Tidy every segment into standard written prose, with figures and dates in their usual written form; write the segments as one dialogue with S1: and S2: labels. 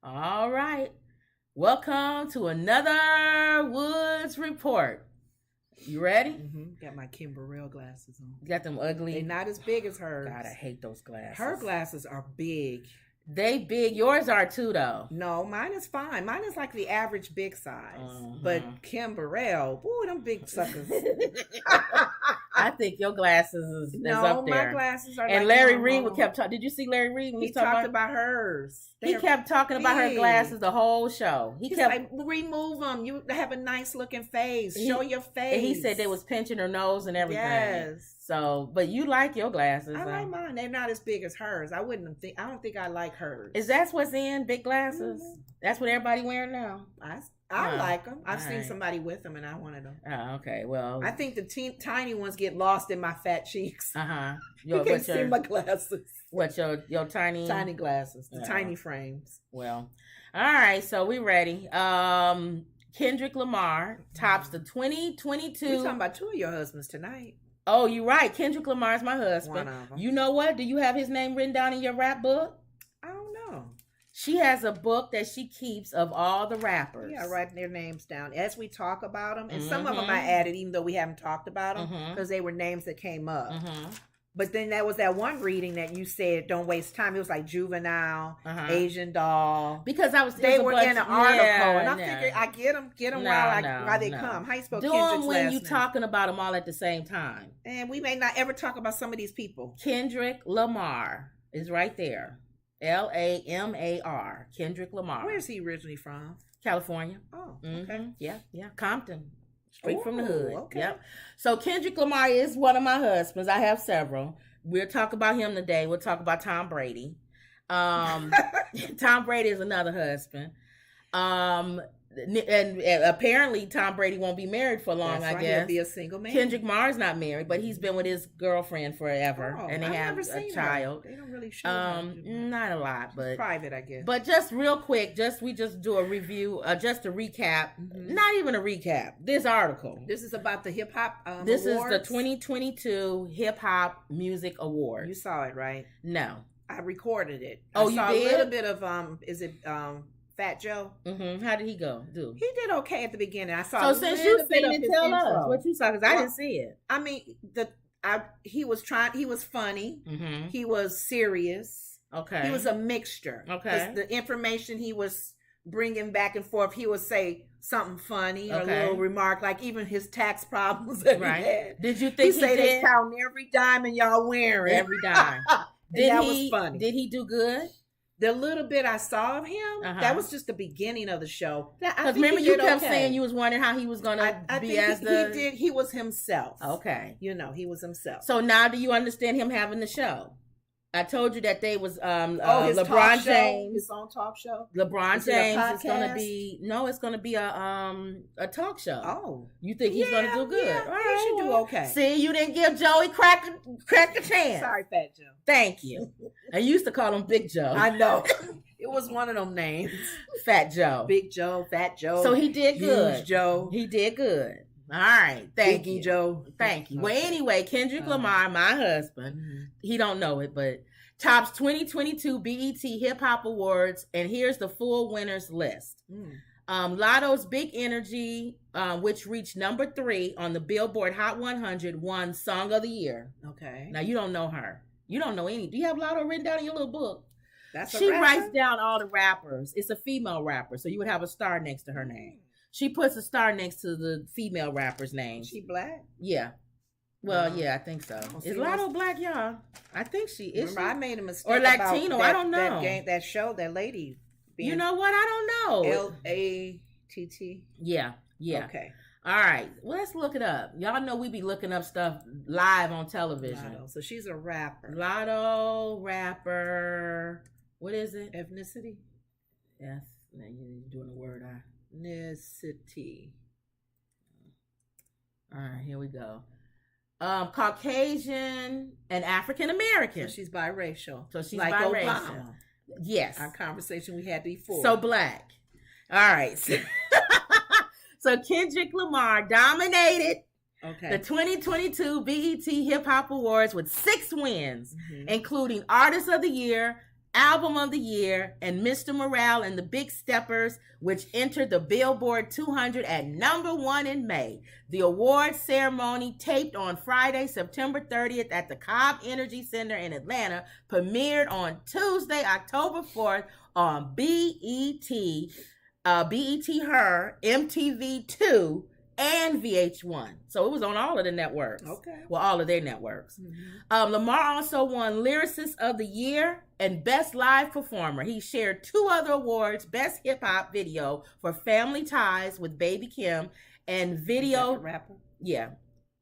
S1: All right. Welcome to another Woods Report. You ready?
S2: Got my Kim Burrell glasses on.
S1: You got them ugly.
S2: They're not as big as hers.
S1: God, I hate those glasses.
S2: Her glasses are big.
S1: They big. Yours are too, though.
S2: No, mine is fine. Mine is like the average big size. But Kim Burrell, ooh, them big suckers.
S1: I think your glasses is up there.
S2: My glasses are.
S1: And
S2: like
S1: Larry Reed kept talking. Did you see Larry Reed when
S2: he talked about hers?
S1: He kept talking about her glasses the whole show. He's kept
S2: like, remove them. You have a nice looking face. Show your face.
S1: And he said they was pinching her nose and everything.
S2: Yes.
S1: So, but you like your glasses.
S2: I like mine. They're not as big as hers. I don't think I like hers.
S1: Is that what's in big glasses? Mm-hmm. That's what everybody wearing now.
S2: I like them. I've seen somebody with them, and I wanted them.
S1: Oh, okay. Well,
S2: I think the tiny ones get lost in my fat cheeks.
S1: You
S2: can see my glasses.
S1: What your tiny
S2: glasses? The tiny frames.
S1: Well, all right. So we ready. Kendrick Lamar tops the 2022.
S2: We're talking about two of your husbands tonight.
S1: Oh, you're right. Kendrick Lamar is my husband.
S2: One of them.
S1: You know what? Do you have his name written down in your rap book?
S2: I don't know.
S1: She has a book that she keeps of all the rappers.
S2: Yeah, writing their names down as we talk about them. And some of them I added, even though we haven't talked about them, because they were names that came up. But then there was that one reading that you said, don't waste time. It was like Juvenile, Asian Doll.
S1: Because
S2: they were in an article. And I figured I get them while they come. How you spell
S1: do
S2: Kendrick's
S1: them when
S2: last
S1: you
S2: name?
S1: Talking about them all at the same time.
S2: And we may not ever talk about some of these people.
S1: Kendrick Lamar is right there. Lamar. Kendrick Lamar.
S2: Where's he originally from?
S1: California.
S2: Oh, okay.
S1: Yeah. Compton. Straight from the hood.
S2: Okay.
S1: Yep. So Kendrick Lamar is one of my husbands. I have several. We'll talk about him today. We'll talk about Tom Brady. Tom Brady is another husband. And apparently Tom Brady won't be married for long.
S2: That's
S1: I guess
S2: he'll be a single man.
S1: Kendrick Lamar's not married, but he's been with his girlfriend forever, and they
S2: I've
S1: have a child.
S2: They don't really show.
S1: Not a lot, but
S2: private, I guess.
S1: But just real quick, we just do a review, just a recap. Not even a recap. This article.
S2: This is about the hip hop.
S1: This
S2: awards?
S1: is the 2022 Hip Hop Music Awards.
S2: You saw it, right?
S1: No,
S2: I recorded it.
S1: Oh,
S2: I saw
S1: you did?
S2: a little bit of Is it Fat Joe?
S1: How did he go?
S2: He did okay at the beginning. I saw.
S1: So since you seen it, tell us what you saw, because I didn't see it.
S2: I mean, he was trying. He was funny. He was serious.
S1: Okay.
S2: He was a mixture.
S1: Okay.
S2: The information he was bringing back and forth, he would say something funny or a little remark, like even his tax problems that he had.
S1: Did you think
S2: he said they counting every dime y'all wearing
S1: every dime?
S2: That was funny.
S1: Did he do good?
S2: The little bit I saw of him, that was just the beginning of the show.
S1: Because remember, you kept saying you was wondering how he was going to be as the...
S2: He did. He was himself.
S1: Okay.
S2: He was himself.
S1: So now do you understand him having the show? I told you that they was
S2: his
S1: LeBron James,
S2: his own talk show.
S1: LeBron James is going to be it's going to be a talk show.
S2: Oh,
S1: you think he's going to do good?
S2: Yeah, he should do okay.
S1: See, you didn't give Joey crack a chance.
S2: Sorry, Fat Joe.
S1: Thank you. I used to call him Big Joe.
S2: I know. It was one of them names.
S1: Fat Joe,
S2: Big Joe, Fat Joe.
S1: So he did good.
S2: Huge Joe.
S1: He did good. All right, thank you,
S2: Joe.
S1: Thank you. Well, anyway, Kendrick Lamar, my husband, he don't know it, but tops 2022 BET Hip Hop Awards, and here's the full winners list. Lotto's Big Energy, which reached number 3 on the Billboard Hot 100, won Song of the Year.
S2: Okay.
S1: Now you don't know her. You don't know any. Do you have Lotto written down in your little book?
S2: She
S1: writes down all the rappers. It's a female rapper, so you would have a star next to her name. She puts a star next to the female rapper's name.
S2: She black?
S1: Yeah. Well, yeah, I think so. Is Lotto black, y'all? I think she is.
S2: Remember, I made a mistake.
S1: Or Latino, I don't know.
S2: That show, that lady.
S1: You know what? I don't know.
S2: LATT?
S1: Yeah.
S2: Okay.
S1: All right. Well, let's look it up. Y'all know we be looking up stuff live on television.
S2: Lotto. So she's a rapper.
S1: Lotto, rapper. What is it?
S2: Ethnicity?
S1: Yes. Now you're doing the word
S2: ethnicity.
S1: All right, here we go. Caucasian and African American.
S2: So she's biracial.
S1: So she's
S2: like
S1: biracial.
S2: Obama.
S1: Yes.
S2: Our conversation we had before.
S1: So black. All right. So Kendrick Lamar dominated the 2022 BET Hip Hop Awards with 6 wins, including Artist of the Year, Album of the Year, and Mr. Morale and the Big Steppers, which entered the Billboard 200 at #1 in May. The award ceremony, taped on Friday, September 30th at the Cobb Energy Center in Atlanta, premiered on Tuesday, October 4th on BET, Her, MTV2, and VH1. So it was on all of the networks.
S2: Okay.
S1: Well, all of their networks. Lamar also won Lyricist of the Year and Best Live Performer. He shared 2 other awards, Best Hip Hop Video for Family Ties with Baby Kim, and Video...
S2: Is that the rapper?
S1: Yeah.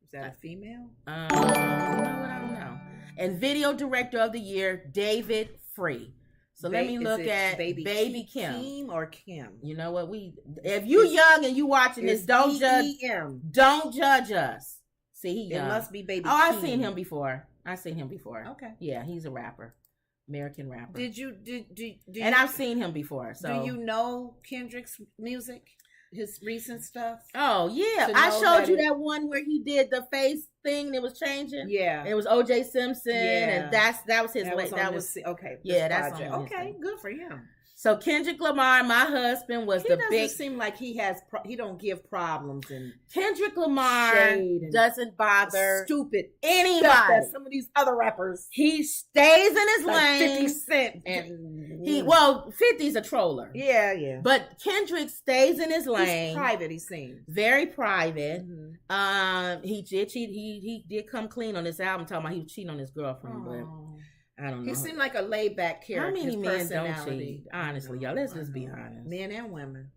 S2: Is that a female?
S1: I don't know. And Video Director of the Year, David Free. So let me look at Baby Kim
S2: or Kim.
S1: You know what? If you young and you watching this, don't judge us. See, he young.
S2: It must be Baby.
S1: Oh, I've seen him before.
S2: Okay.
S1: Yeah, he's a rapper, American rapper.
S2: Did
S1: and I've seen him before. So
S2: do you know Kendrick's music? His recent stuff?
S1: Oh yeah, I showed you that one where he did the face thing and it was changing.
S2: Yeah,
S1: it was O.J. Simpson, and that was his.
S2: Okay.
S1: Yeah, that's
S2: project. Okay, good for him.
S1: So Kendrick Lamar, my husband, was the big.
S2: He doesn't seem like he don't give problems, and
S1: Kendrick Lamar doesn't bother
S2: stupid
S1: anybody.
S2: Some of these other rappers,
S1: he stays in his lane.
S2: 50 Cent,
S1: and 50's a troller.
S2: Yeah.
S1: But Kendrick stays in his lane.
S2: He's private. He seems
S1: very private. He did come clean on this album, talking about he was cheating on his girlfriend, but. I don't know.
S2: He seemed like a laid-back character.
S1: How many men don't cheat? Honestly, y'all, let's just be honest.
S2: Men and women.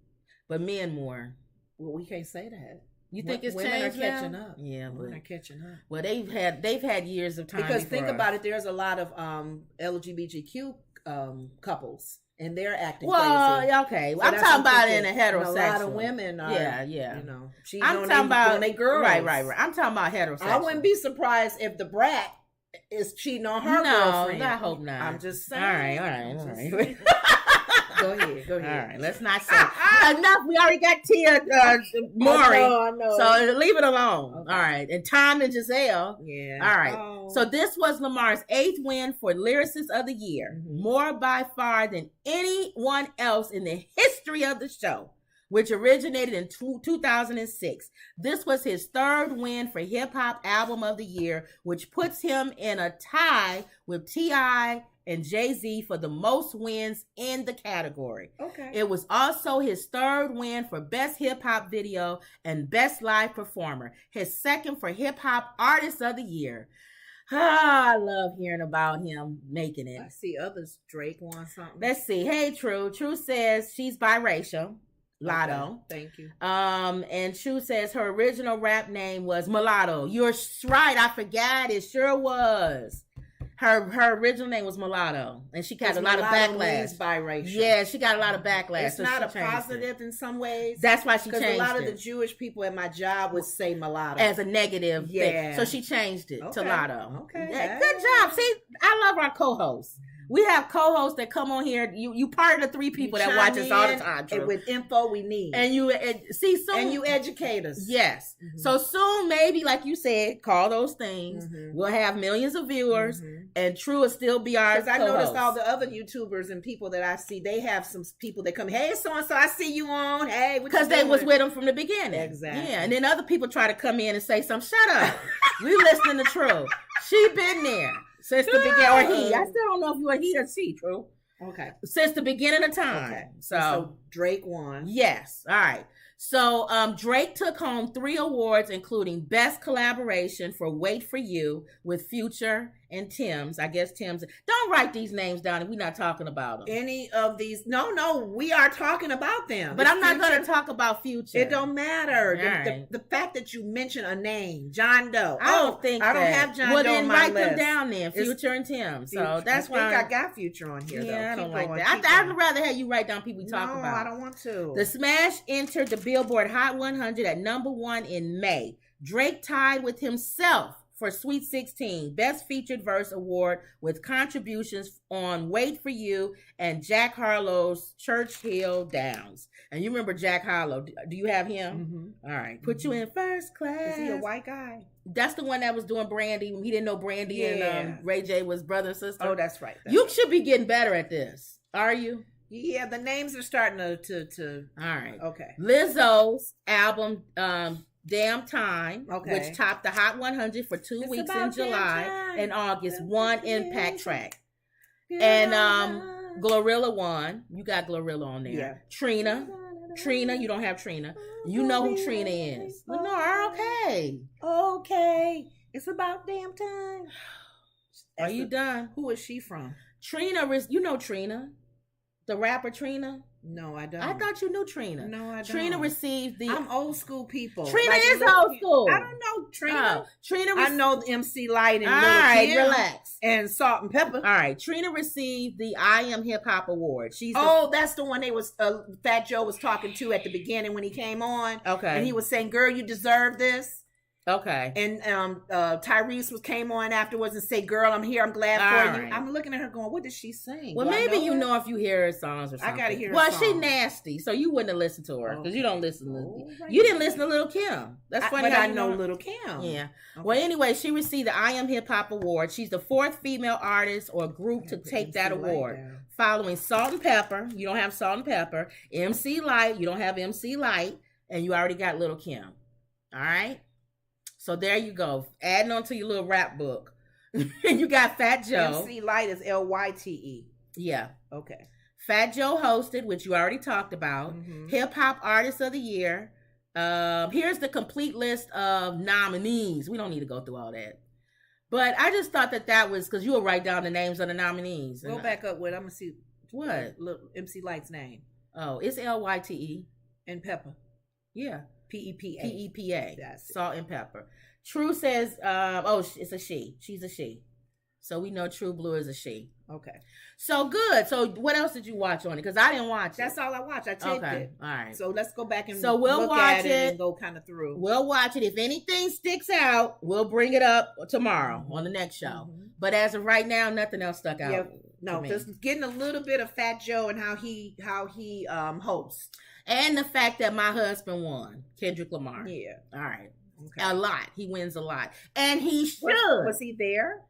S1: But men more.
S2: Well, we can't say that.
S1: You think it's
S2: women
S1: changed
S2: are catching up?
S1: Yeah, but
S2: women are catching up.
S1: Well, they've had years of time.
S2: Because think about it, there's a lot of LGBTQ couples, and they're acting crazy.
S1: Okay. So I'm talking about in a heterosexual.
S2: A lot of women are.
S1: Yeah.
S2: You know,
S1: I'm talking about
S2: they girls.
S1: Right. I'm talking about heterosexual.
S2: I wouldn't be surprised if the brat is cheating on her girlfriend.
S1: No, I hope not.
S2: I'm just saying.
S1: All right.
S2: Go ahead.
S1: All right, let's not say enough. We already got Tia Maury.
S2: I know.
S1: So leave it alone.
S2: Okay.
S1: All right. And Tom and Giselle.
S2: Yeah.
S1: All right. So this was Lamar's 8th win for Lyricist of the Year. More by far than anyone else in the history of the show, which originated in 2006. This was his 3rd win for Hip Hop Album of the Year, which puts him in a tie with T.I. and Jay-Z for the most wins in the category.
S2: Okay.
S1: It was also his 3rd win for Best Hip Hop Video and Best Live Performer. His 2nd for Hip Hop Artist of the Year. I love hearing about him making it.
S2: I see others. Drake won something.
S1: Let's see. Hey, True. True says she's biracial. Lotto.
S2: Okay, thank you.
S1: And True says her original rap name was Mulatto. You're right. I forgot. It sure was. Her original name was Mulatto, and she got a lot of backlash.
S2: Biracial.
S1: Yeah, she got a lot of backlash.
S2: It's not a positive in some ways.
S1: That's why she changed it.
S2: Because a lot of the Jewish people at my job would say mulatto
S1: as a negative thing. So she changed it to Lotto.
S2: Okay.
S1: Yeah, good job. See, I love our co-hosts. We have co-hosts that come on here. You part of the 3 people that watch us all the time.
S2: And with info we need.
S1: And you see soon.
S2: And you educate us.
S1: Yes. So soon, maybe, like you said, call those things. We'll have millions of viewers. And True will still be our co-host.
S2: Because I noticed all the other YouTubers and people that I see, they have some people that come, hey, so-and-so, I see you on. Hey, what you doing?
S1: Because they was with them from the beginning.
S2: Exactly.
S1: Yeah. And then other people try to come in and say something. Shut up. We listening to True. She been there. Since the beginning, or he. I still don't know if you are he or she, True.
S2: Okay.
S1: Since the beginning of time.
S2: Okay.
S1: So
S2: Drake won.
S1: Yes. All right. So Drake took home 3 awards, including Best Collaboration for Wait For You with Future and Tim's. I guess Tim's. Don't write these names down if we're not talking about them.
S2: Any of these. No, we are talking about them.
S1: But I'm not going to talk about Future.
S2: It don't matter. The fact that you mention a name, John Doe. I don't have John Doe on my list. Well, then write them down then, Future and Tim. So that's why I got Future on here, though.
S1: I don't like that. I'd rather have you write down people we talk about.
S2: No, I don't want to.
S1: The Smash entered the Billboard Hot 100 at #1 in May. Drake tied with himself for Sweet 16, Best Featured Verse Award with contributions on Wait For You and Jack Harlow's Churchill Downs. And you remember Jack Harlow. Do you have him? All right. Put you in first class.
S2: Is he a white guy?
S1: That's the one that was doing Brandy. He didn't know Brandy and Ray J was brother and sister.
S2: Oh, that's right.
S1: You should be getting better at this. Are you?
S2: Yeah, the names are starting to.
S1: All right.
S2: Okay.
S1: Lizzo's album, Damn Time,
S2: okay,
S1: which topped the Hot 100 for 2 weeks in July and August, one impact track. And Glorilla won. You got Glorilla on there. Yeah. Trina, you don't have Trina. You know who Trina is. Lenore, okay.
S2: Okay. It's about damn time.
S1: Are you done?
S2: Who is she from?
S1: Trina, you know Trina. The rapper Trina?
S2: No, I don't.
S1: I thought you knew Trina.
S2: No, I don't.
S1: Trina received the...
S2: I'm old school people.
S1: Trina is old school.
S2: I don't know Trina.
S1: Trina.
S2: I know the MC Light and
S1: All
S2: Little
S1: right,
S2: Kim
S1: relax.
S2: And Salt and Pepper.
S1: All right, Trina received the I Am Hip Hop Award.
S2: That's the one they was Fat Joe was talking to at the beginning when he came on.
S1: Okay,
S2: and he was saying, "Girl, you deserve this."
S1: Okay.
S2: And Tyrese came on afterwards and said, "Girl, I'm here. I'm glad for you." Right. I'm looking at her going, "What did she sing?"
S1: Well, maybe you know if you hear her songs or something.
S2: I gotta hear her
S1: Well,
S2: songs.
S1: She nasty, so you wouldn't have listened to her because you don't listen to You didn't listen to Lil' Kim. That's funny.
S2: But I know Lil' Kim.
S1: Yeah. Okay. Well, anyway, she received the I Am Hip Hop Award. She's the 4th female artist or group to take that award. Following Salt and Pepper. You don't have Salt and Pepper. MC Light. You don't have MC Light. And you already got Lil' Kim. All right? So there you go. Adding on to your little rap book. And you got Fat Joe.
S2: MC Light is Lyte.
S1: Yeah.
S2: Okay.
S1: Fat Joe hosted, which you already talked about. Hip Hop Artist of the Year. Here's the complete list of nominees. We don't need to go through all that. But I just thought that was because you will write down the names of the nominees.
S2: Go back up with, I'm going to see
S1: what?
S2: MC Light's name.
S1: Oh, it's Lyte.
S2: And Pepper.
S1: Yeah.
S2: P-E-P-A.
S1: P-E-P-A. Salt and Pepper. True says, it's a she. She's a she. So we know True Blue is a she.
S2: Okay.
S1: So good. So what else did you watch on it? Because I didn't watch it.
S2: That's all I watched. I taped it.
S1: All right.
S2: So let's go back and
S1: we'll
S2: look
S1: watch
S2: at it and go kind of through.
S1: We'll watch it. If anything sticks out, we'll bring it up tomorrow on the next show. But as of right now, nothing else stuck out.
S2: Yeah. No, just getting a little bit of Fat Joe and how he hosts.
S1: And the fact that my husband won, Kendrick Lamar.
S2: Yeah.
S1: All right. Okay. A lot. He wins a lot. And he should.
S2: Was he there?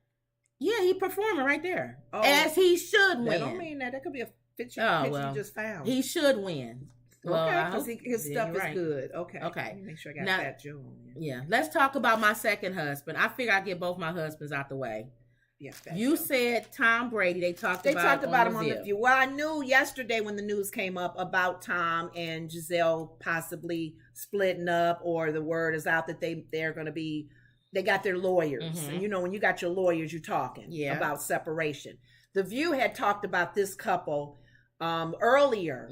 S1: Yeah, he performing right there. Oh. As he should win.
S2: I don't mean that. That could be a picture you just found.
S1: He should win.
S2: Well, okay, because his stuff is good. Okay.
S1: Okay.
S2: Let me make sure I got Fat Joe on there.
S1: Yeah. Let's talk about my second husband. I figure I'd get both my husbands out the way.
S2: Yeah,
S1: you said Tom Brady. They talked about
S2: him on The View. Well, I knew yesterday when the news came up about Tom and Giselle possibly splitting up, or the word is out that they're going to be. They got their lawyers, and when you got your lawyers, you're talking about separation. The View had talked about this couple earlier,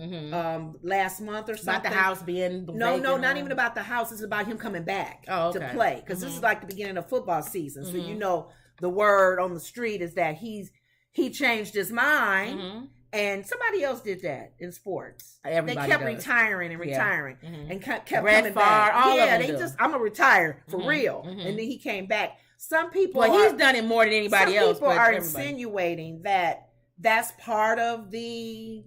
S2: last month or something.
S1: About the house being
S2: no, not even about the house. It's about him coming back to play, because this is like the beginning of football season, so the word on the street is that he changed his mind, and somebody else did that in sports.
S1: Everybody
S2: they kept retiring and retiring, and kept coming back. I'm gonna retire for real, and then he came back. Some people,
S1: he's done it more than anybody else.
S2: People are insinuating that that's part of the.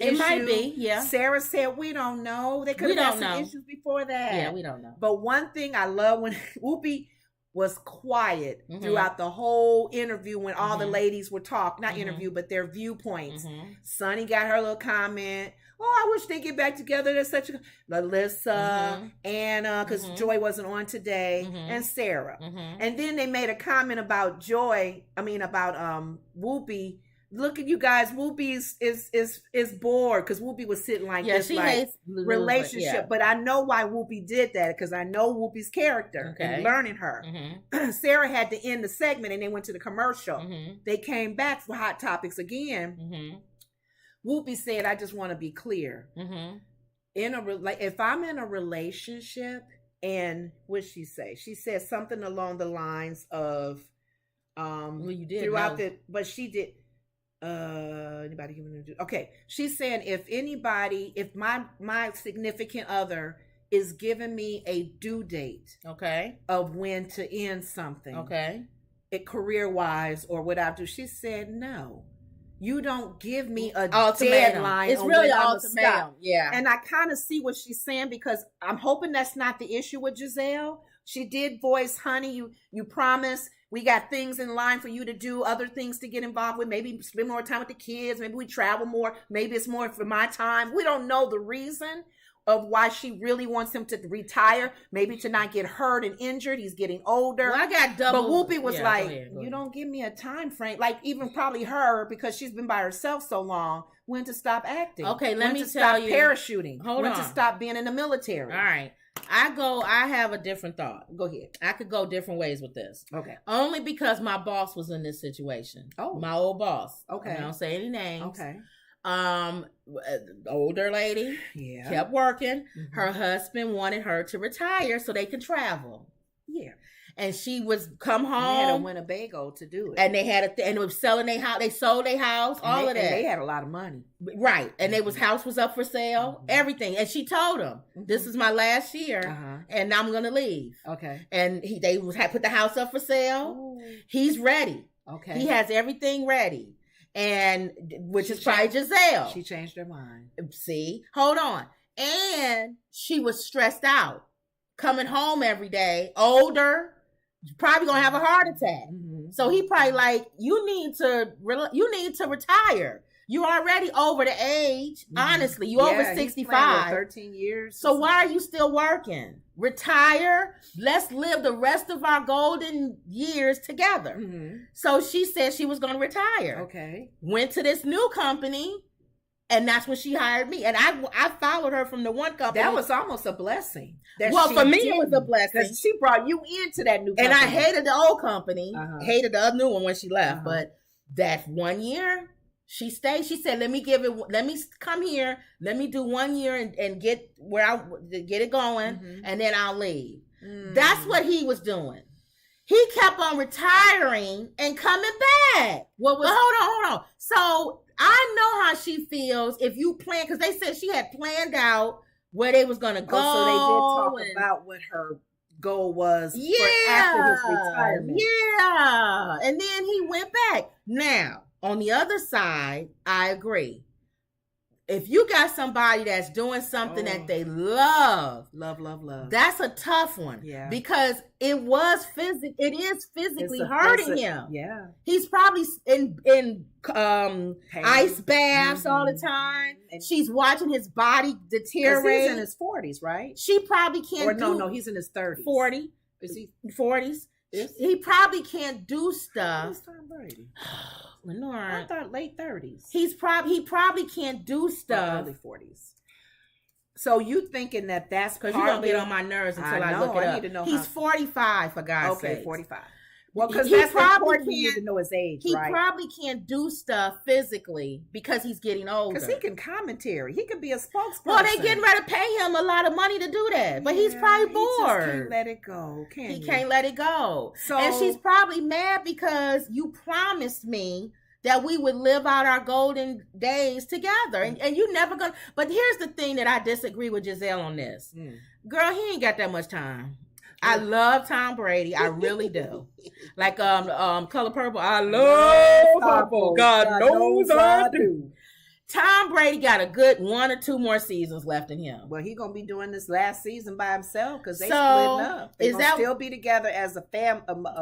S1: It might be, yeah.
S2: Sarah said, "We don't know. They could have had some issues before that."
S1: Yeah, we don't know.
S2: But one thing I love when Whoopi was quiet throughout the whole interview when all the ladies were talking, not interview, but their viewpoints. Sonny got her little comment. Oh, I wish they get back together. There's such a Melissa, Anna, because Joy wasn't on today, and Sarah. And then they made a comment about Whoopi. Look at you guys. Whoopi is bored because Whoopi was sitting like this,
S1: she
S2: like
S1: hates
S2: relationship. But I know why Whoopi did that, because I know Whoopi's character and learning her. Sarah had to end the segment, and they went to the commercial. They came back for Hot Topics again. Whoopi said, "I just want to be clear. If I'm in a relationship, and what she say? She said something along the lines of,
S1: you did
S2: throughout but she did." Anybody giving okay, she's saying if my significant other is giving me a due date.
S1: Okay.
S2: Of when to end something.
S1: Okay.
S2: It career-wise or what I do. She said, no. You don't give me a
S1: ultimatum.
S2: Deadline.
S1: It's really an ultimatum. Yeah.
S2: And I kind of see what she's saying because I'm hoping that's not the issue with Giselle. She did voice, honey, you promise. We got things in line for you to do, other things to get involved with. Maybe spend more time with the kids. Maybe we travel more. Maybe it's more for my time. We don't know the reason of why she really wants him to retire. Maybe to not get hurt and injured. He's getting older.
S1: Well, I got double.
S2: But Whoopi was go ahead. You don't give me a time frame. Like even probably her, because she's been by herself so long, when to stop acting.
S1: Okay, let me
S2: to
S1: tell
S2: stop
S1: you.
S2: Parachuting.
S1: Hold on.
S2: To stop being in the military.
S1: All right. I have a different thought.
S2: Go ahead.
S1: I could go different ways with this.
S2: Okay.
S1: Only because my boss was in this situation.
S2: Oh.
S1: My old boss.
S2: Okay.
S1: I don't say any names.
S2: Okay.
S1: Older lady.
S2: Yeah.
S1: Kept working. Mm-hmm. Her husband wanted her to retire so they could travel.
S2: Yeah.
S1: And she was come home.
S2: They had a Winnebago to do it.
S1: And they had and it was selling their house. They sold their house, and all of that.
S2: And they had a lot of money.
S1: Right. And they house was up for sale, everything. And she told him, this is my last year and I'm going to leave.
S2: Okay.
S1: And they had put the house up for sale. Ooh. He's ready.
S2: Okay.
S1: He has everything ready. And which is probably Giselle.
S2: She changed her mind.
S1: See? Hold on. And she was stressed out. Coming home every day, older, probably gonna have a heart attack. Mm-hmm. So he probably like, you need to retire. You're already over the age. Mm-hmm. Honestly, you over 65.
S2: 13 years.
S1: So why are you still working? Retire. Let's live the rest of our golden years together. Mm-hmm. So she said she was going to retire.
S2: Okay.
S1: Went to this new company. And that's when she hired me. And I followed her from the one company.
S2: That was almost a blessing.
S1: Well, for me, it was a blessing.
S2: Because she brought you into that new company.
S1: And I hated the old company. Hated the new one when she left. But that 1 year, she stayed. She said, let me come here. Let me do 1 year and get it going. And then I'll leave. That's what he was doing. He kept on retiring and coming back. But hold on. So I know how she feels if you plan, because they said she had planned out where they was going to go.
S2: So they did talk about what her goal was for after his retirement.
S1: Yeah. And then he went back. Now, on the other side, I agree. If you got somebody that's doing something that they love, that's a tough one.
S2: Yeah.
S1: Because it is physically hurting him.
S2: Yeah.
S1: He's probably in ice baths all the time. And she's watching his body deteriorate.
S2: He's in his 40s, right?
S1: She probably can't
S2: no, he's in his 30s.
S1: 40.
S2: Is he
S1: 40s? He probably can't do stuff.
S2: Who's Tom Brady?
S1: Lenore.
S2: I thought late 30s.
S1: He probably can't do stuff.
S2: Early 40s. So you thinking that's
S1: because you're gonna get on my nerves until I look it up.
S2: Need to know
S1: he's 45 for God's sake.
S2: Okay, 45. Well, because that's important. You need to know his age, right?
S1: He probably can't do stuff physically because he's getting older.
S2: Because he can commentary. He could be a spokesperson.
S1: Well, they getting ready to pay him a lot of money to do that, but he's probably bored.
S2: He just can't let it go,
S1: He can't let it go.
S2: So,
S1: and she's probably mad because you promised me that we would live out our golden days together. And you never gonna. But here's the thing that I disagree with Giselle on this. Girl, he ain't got that much time. I love Tom Brady. I really do. Like Color Purple. I love Purple. God knows I do. Tom Brady got a good 1 or 2 more seasons left in him.
S2: Well, he's gonna be doing this last season by himself because they splitting up. They're gonna still be together as a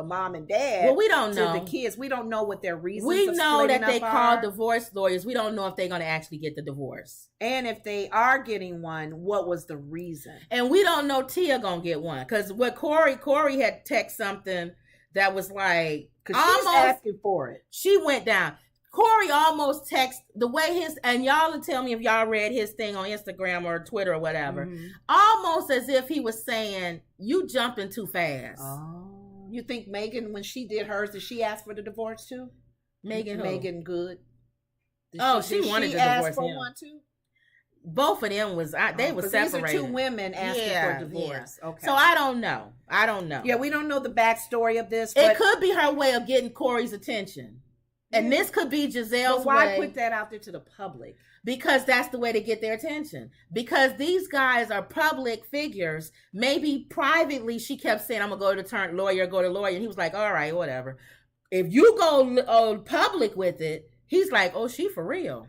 S2: mom and dad.
S1: Well, we don't know.
S2: To the kids, we don't know what their reasons.
S1: We know that they called divorce lawyers. We don't know if they're gonna actually get the divorce.
S2: And if they are getting one, what was the reason?
S1: And we don't know Tia gonna get one because what Corey had text something that was like,
S2: because she's asking for it.
S1: She went down. Corey almost texted the way and y'all will tell me if y'all read his thing on Instagram or Twitter or whatever, almost as if he was saying, you jumping too fast.
S2: Oh, you think Megan, when she did hers, did she ask for the divorce too?
S1: Megan
S2: Good.
S1: She wanted to divorce him.
S2: One too?
S1: Both of them was they were separated.
S2: These are 2 women asking for divorce. Yeah. Okay.
S1: So I don't know.
S2: Yeah, we don't know the backstory of this.
S1: But it could be her way of getting Corey's attention. And this could be Giselle's
S2: but why
S1: way.
S2: Put that out there to the public?
S1: Because that's the way to get their attention. Because these guys are public figures. Maybe privately she kept saying, I'm going to go to lawyer. And he was like, all right, whatever. If you go public with it, he's like, oh, she for real.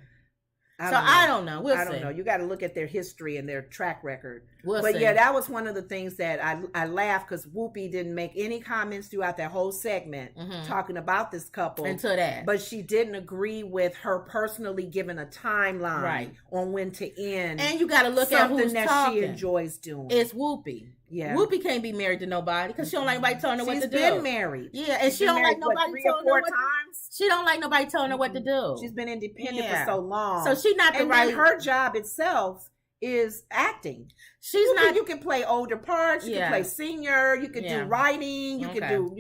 S1: I don't know. I don't know.
S2: You got to look at their history and their track record.
S1: But
S2: yeah, that was one of the things that I laughed because Whoopi didn't make any comments throughout that whole segment talking about this couple.
S1: Until that.
S2: But she didn't agree with her personally giving a timeline on when to end.
S1: And you got to look at who's
S2: that
S1: talking.
S2: She enjoys doing.
S1: It's Whoopi.
S2: Yeah.
S1: Whoopi can't be married to nobody because she don't like nobody telling her what to do.
S2: She's been married.
S1: Yeah, and she don't like nobody telling her what she don't like nobody telling her what to do.
S2: She's been independent for so long.
S1: So she's not the right.
S2: And her job itself is acting. You can play older parts, you can play senior, you can do writing, you can do,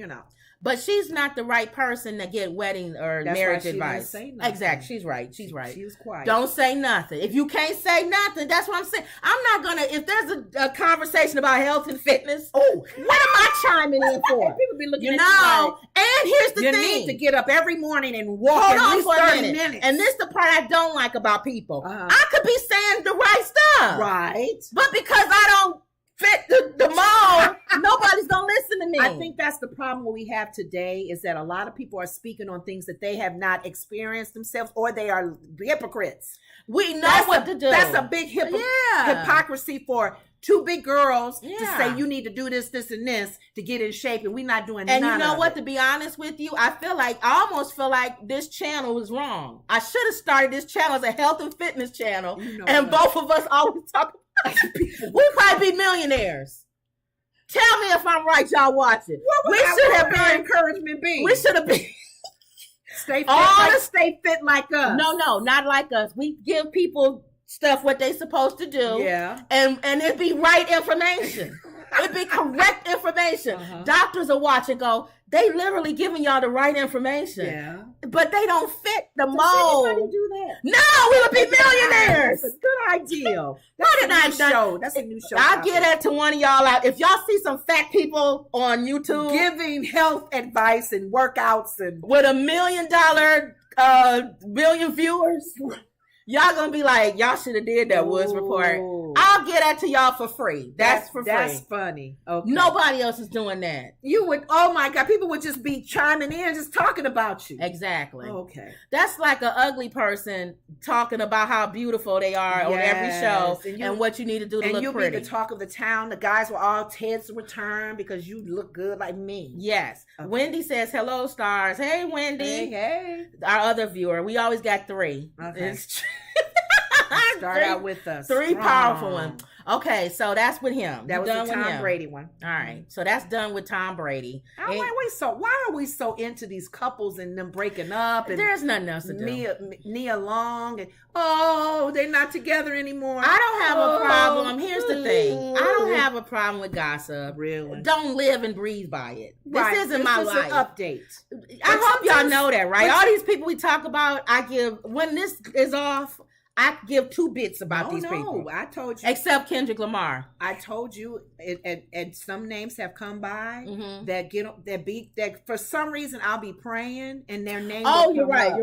S1: But she's not the right person to get wedding or marriage advice. Exactly. She's right. She's right.
S2: She was quiet.
S1: Don't say nothing. If you can't say nothing, that's what I'm saying. I'm not going to, if there's a conversation about health and fitness, what am I chiming in for?
S2: People be looking at
S1: you. And here's the thing.
S2: You need to get up every morning and walk at least 30 minutes.
S1: And this is the part I don't like about people. I could be saying the right stuff.
S2: Right.
S1: But because I don't fit the mold, nobody's gonna listen to me.
S2: I think that's the problem we have today is that a lot of people are speaking on things that they have not experienced themselves, or they are hypocrites.
S1: We know what to do.
S2: That's a big hypocrisy for two big girls to say you need to do this, this, and this to get in shape, and we're not doing none of it.
S1: And you know what? To be honest with you, I almost feel like this channel was wrong. I should have started this channel as a health and fitness channel, both of us always talk about we'll probably be millionaires. Tell me if I'm right, y'all watching.
S2: We should have been encouragement be.
S1: We should have been
S2: stay fit like us.
S1: No, not like us. We give people stuff what they supposed to do.
S2: Yeah.
S1: And it be right information. It be correct information. Doctors are watching go, they literally giving y'all the right information.
S2: Yeah.
S1: But they don't fit the mold.
S2: Does anybody do that?
S1: No, we would be millionaires.
S2: That's a good idea. That's a new show. That's a new show.
S1: I'll get that to one of y'all out. If y'all see some fat people on YouTube
S2: giving health advice and workouts and
S1: with $1 million million viewers, y'all gonna be like, y'all should have did that Woods report. I'll get that to y'all for free. That's for free.
S2: That's funny. Okay.
S1: Nobody else is doing that.
S2: You would, oh my God, people would just be chiming in, just talking about you.
S1: Exactly.
S2: Okay.
S1: That's like an ugly person talking about how beautiful they are on every show and what you need to do to look pretty.
S2: And you'll be the talk of the town. The guys will all heads return because you look good like me.
S1: Yes. Okay. Wendy says, hello, stars. Hey, Wendy.
S2: Hey.
S1: Our other viewer. We always got 3.
S2: Okay. Start out with us.
S1: 3 powerful ones. Okay, so that's with him.
S2: That was the Tom Brady one.
S1: All right, so that's done with Tom Brady.
S2: Why are we so into these couples and them breaking up? And
S1: there's nothing else to do.
S2: Nia Long and they're not together anymore.
S1: I don't have a problem. Here's the thing. I don't have a problem with gossip.
S2: Really?
S1: Don't live and breathe by it. This isn't my life.
S2: An update.
S1: I hope y'all know that, right? All these people we talk about, I give when this is off. I give 2 bits about these people.
S2: I told you.
S1: Except Kendrick Lamar.
S2: I told you, and some names have come by that for some reason I'll be praying and their name.
S1: You're right.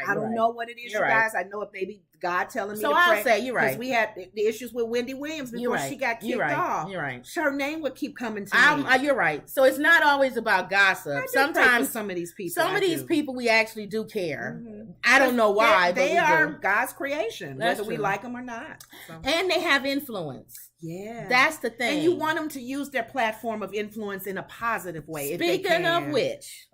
S2: I don't know what it is, you guys. I know it maybe God telling me to pray.
S1: So I'll say you're right.
S2: Because we had the issues with Wendy Williams before she got kicked off.
S1: You're right.
S2: Her name would keep coming to me.
S1: You're right. So it's not always about gossip. Sometimes
S2: some of these people.
S1: Some of these people we actually do care. I don't know why, but
S2: they are God's creation, whether we like them or not.
S1: So. And they have influence.
S2: Yeah,
S1: that's the thing.
S2: And you want them to use their platform of influence in a positive way.
S1: Speaking of which,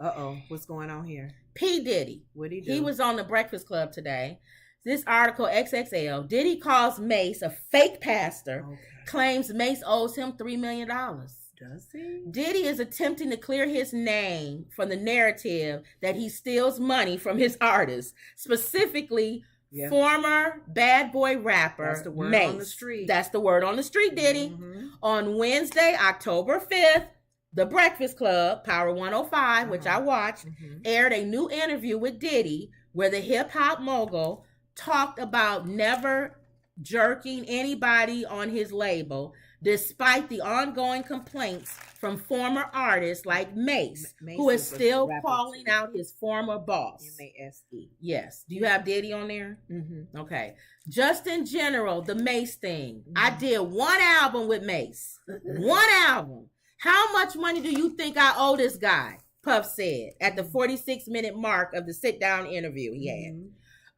S2: what's going on here?
S1: P. Diddy.
S2: What did he do?
S1: He was on the Breakfast Club today. This article, XXL, Diddy calls Mace a fake pastor, claims Mace owes him $3 million.
S2: Does he?
S1: Diddy is attempting to clear his name from the narrative that he steals money from his artists, specifically former bad boy rapper
S2: That's the word
S1: Mace.
S2: On the street.
S1: That's the word on the street, Diddy. On Wednesday, October 5th, The Breakfast Club, Power 105, which I watched, aired a new interview with Diddy where the hip-hop mogul talked about never jerking anybody on his label, despite the ongoing complaints from former artists like Mace, who is still calling out his former boss.
S2: M-A-S-E.
S1: Yes. Do you have Diddy on there?
S2: Mm-hmm.
S1: Okay. Just in general, the Mace thing. Mm-hmm. I did one album with Mace. One album. How much money do you think I owe this guy? Puff said at the 46-minute mark of the sit-down interview he had.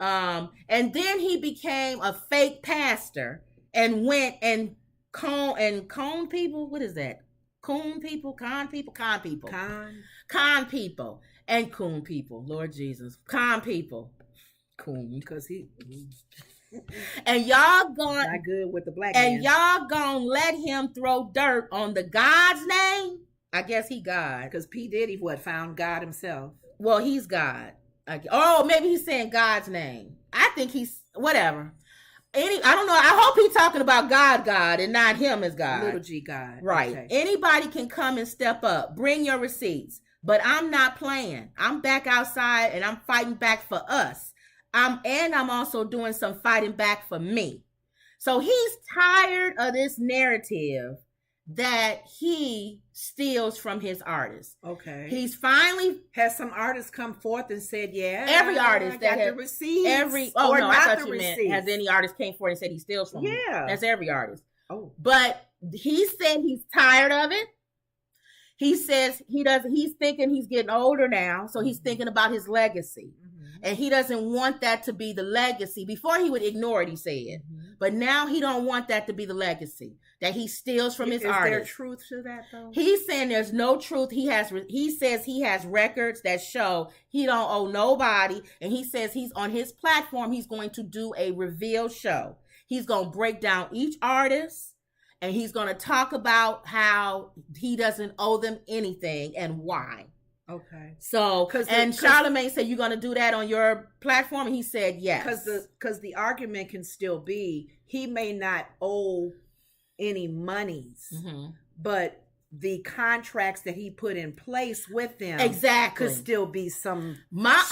S1: Mm-hmm. And then he became a fake pastor and went and con people. What is that? Con people. And coon people. Lord Jesus. Con people. Coon.
S2: Because he...
S1: And y'all gonna...
S2: Not good with the black
S1: and
S2: man.
S1: y'all gonna let him throw dirt on the God's name? I guess he God.
S2: Because P. Diddy, found God himself.
S1: Well, he's God. Oh, maybe he's saying God's name. I think he's... Whatever. I don't know. I hope he's talking about God, and not him as God.
S2: Little G God.
S1: Right. Okay. Anybody can come and step up. Bring your receipts. But I'm not playing. I'm back outside, and I'm fighting back for us. I'm also doing some fighting back for me. So he's tired of this narrative that he steals from his artists.
S2: Okay.
S1: He's finally
S2: has some artists come forth and said, "Yeah,
S1: every artist that has
S2: the receipts."
S1: I thought you meant has any artist came forward and said he steals from him.
S2: Yeah,
S1: that's every artist.
S2: Oh,
S1: but he said he's tired of it. He says he's thinking he's getting older now, so he's thinking about his legacy. And he doesn't want that to be the legacy. Before he would ignore it, he said. But now he don't want that to be the legacy that he steals from his artists. Is there
S2: truth to that, though?
S1: He's saying there's no truth. He says he has records that show he don't owe nobody. And he says he's on his platform. He's going to do a reveal show. He's going to break down each artist. And he's going to talk about how he doesn't owe them anything and why.
S2: Okay.
S1: So, Charlamagne said, "You're going to do that on your platform?" And he said, yes.
S2: Because the argument can still be, he may not owe any monies, but the contracts that he put in place with them
S1: exactly
S2: could still be some
S1: My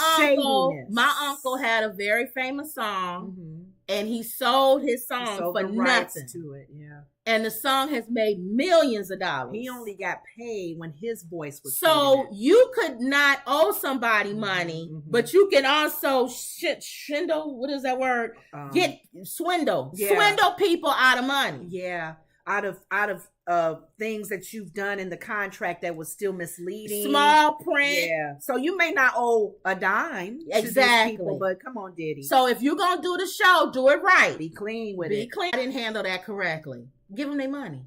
S1: uncle had a very famous song, and he sold his song for nothing
S2: to it. Yeah.
S1: And the song has made millions of dollars.
S2: He only got paid when his voice was
S1: so you could not owe somebody money, but you can also swindle. What is that word? Swindle people out of money.
S2: Yeah, out of things that you've done in the contract that was still misleading.
S1: Small print.
S2: Yeah. So you may not owe a dime.
S1: Exactly.
S2: People, but come on, Diddy.
S1: So if you're going to do the show, do it right.
S2: Be clean with it.
S1: Be clean. I didn't handle that correctly. Give them their money.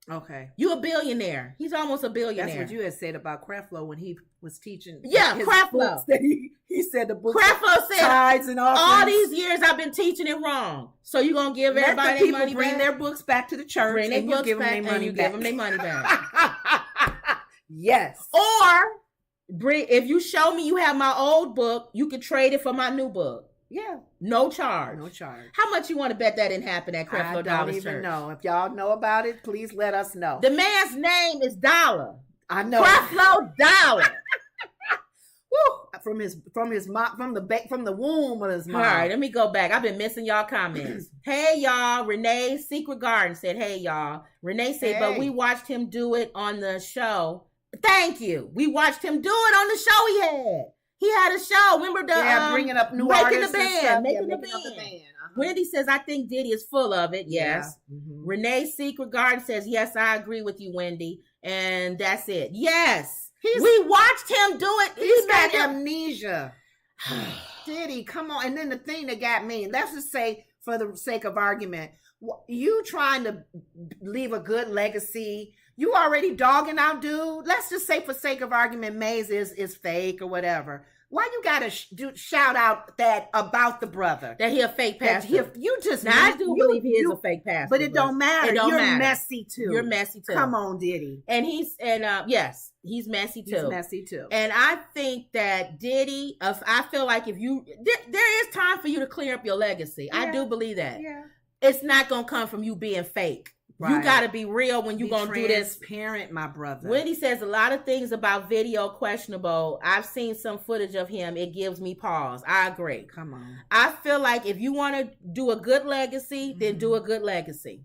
S2: Okay.
S1: You a billionaire. He's almost a billionaire.
S2: That's what you had said about Creflo when he was teaching.
S1: Yeah, Creflo.
S2: He said the book.
S1: Creflo said,
S2: tithes and
S1: all these years I've been teaching it wrong. So you're going to give everybody their money
S2: bring
S1: back?
S2: their books back to the church.
S1: Bring their books back and you give them their money back.
S2: Yes.
S1: Or if you show me you have my old book, you can trade it for my new book.
S2: Yeah.
S1: No charge.
S2: No charge.
S1: How much you want to bet that didn't happen at Creflo Dollar's church?
S2: I don't even know. If y'all know about it, please let us know.
S1: The man's name is Dollar.
S2: I know.
S1: Creflo Dollar.
S2: Woo! From the womb of his mom.
S1: All right, let me go back. I've been missing y'all comments. Hey y'all, Renee Secret Garden said, "Hey y'all." Renee said, "But we watched him do it on the show." Thank you. We watched him do it on the show he had. He had a show. Remember
S2: bringing up new
S1: making
S2: artists
S1: the band, making the
S2: band.
S1: Wendy says, "I think Diddy is full of it." Yes.
S2: Yeah.
S1: Renee Secret Garden says, "Yes, I agree with you, Wendy." And that's it. Yes. We watched him do it.
S2: He's got amnesia. Diddy, come on. And then the thing that got me, let's just say for the sake of argument, you trying to leave a good legacy. You already dogging out dude. Let's just say for sake of argument, Maze is fake or whatever. Why you gotta shout out that about the brother?
S1: That he a fake pastor. I do believe he is a fake pastor.
S2: But it don't matter. You're messy too.
S1: You're messy too.
S2: Come on, Diddy.
S1: And yes, he's messy too.
S2: He's messy too.
S1: And I think that Diddy, I feel like there is time for you to clear up your legacy. Yeah. I do believe that.
S2: Yeah.
S1: It's not gonna come from you being fake.
S2: Right.
S1: You got to be real when you're going to do this.
S2: Transparent, my brother.
S1: Wendy says a lot of things about video questionable. I've seen some footage of him. It gives me pause. I agree.
S2: Come on.
S1: I feel like if you want to do a good legacy, then do a good legacy.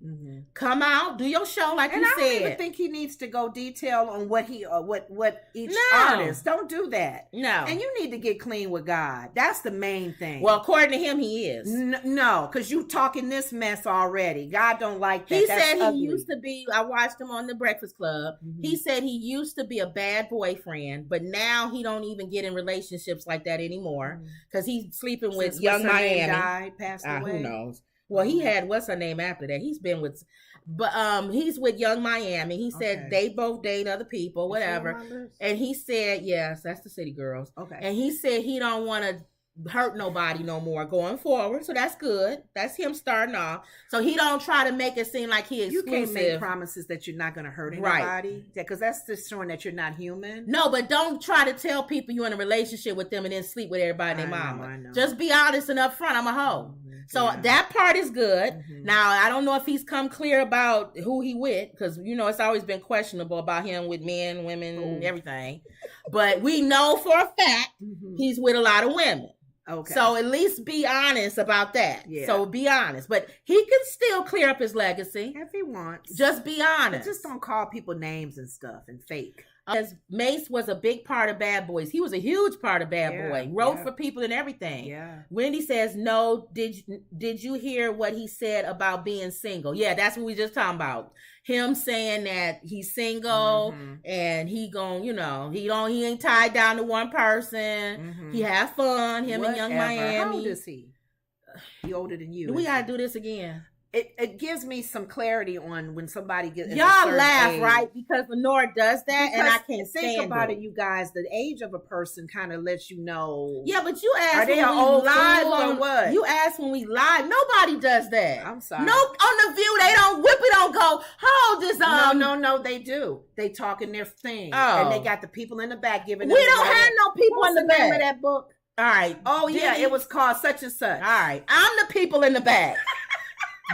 S1: Come out, do your show like you said.
S2: And I don't even think he needs to go detail on what he what each artist. Don't do that.
S1: No.
S2: And you need to get clean with God. That's the main thing.
S1: Well, according to him, he is.
S2: No, because you talking this mess already. God don't like that.
S1: He said he used to be, I watched him on the Breakfast Club. He said he used to be a bad boyfriend, but now he don't even get in relationships like that anymore because he's sleeping with Young Miami.
S2: Died, passed away.
S1: Who knows? Well, he had, what's her name after that? He's been with, but he's with Young Miami. He said they both date other people, whatever. And he said, yes, that's the City Girls. Okay. And he said he don't want to hurt nobody no more going forward, so that's good. That's him starting off, so he don't try to make it seem like he exclusive.
S2: You can't make promises that you're not going to hurt anybody, because that's just showing that you're not human.
S1: No, but don't try to tell people you're in a relationship with them and then sleep with everybody and their mama. I know. Just be honest and upfront. I'm a hoe. So that part is good. Now, I don't know if he's come clear about who he with, because, you know, it's always been questionable about him with men, women, and everything. But we know for a fact he's with a lot of women. Okay. So at least be honest about that. Yeah. So be honest. But he can still clear up his legacy.
S2: If he wants.
S1: Just be honest.
S2: But just don't call people names and stuff and fake.
S1: As Mace was a big part of Bad Boys. He was a huge part of Bad Boy. Wrote for people and everything. Yeah. Wendy says, no, did you hear what he said about being single? Yeah, that's what we just talking about. Him saying that he's single and he gon', you know, he ain't tied down to one person. He have fun, him and Young Miami.
S2: How old is he? He older than you.
S1: We gotta do this again.
S2: It gives me some clarity on when somebody gets
S1: y'all laugh age. Right, because Lenore does that, because and I can't think
S2: about it. You guys, the age of a person kind of lets you know.
S1: Yeah, but you ask,
S2: are they
S1: when we
S2: old
S1: live
S2: or what?
S1: You ask when we live. Nobody does that.
S2: I'm sorry.
S1: No, on the View they don't. Whippy don't go. How old is
S2: No, they do. They talking their thing, and they got the people in the back giving.
S1: We don't have no people in the back.
S2: Name of that book?
S1: All right.
S2: Oh yeah, it was called such and such.
S1: All right, I'm the people in the back.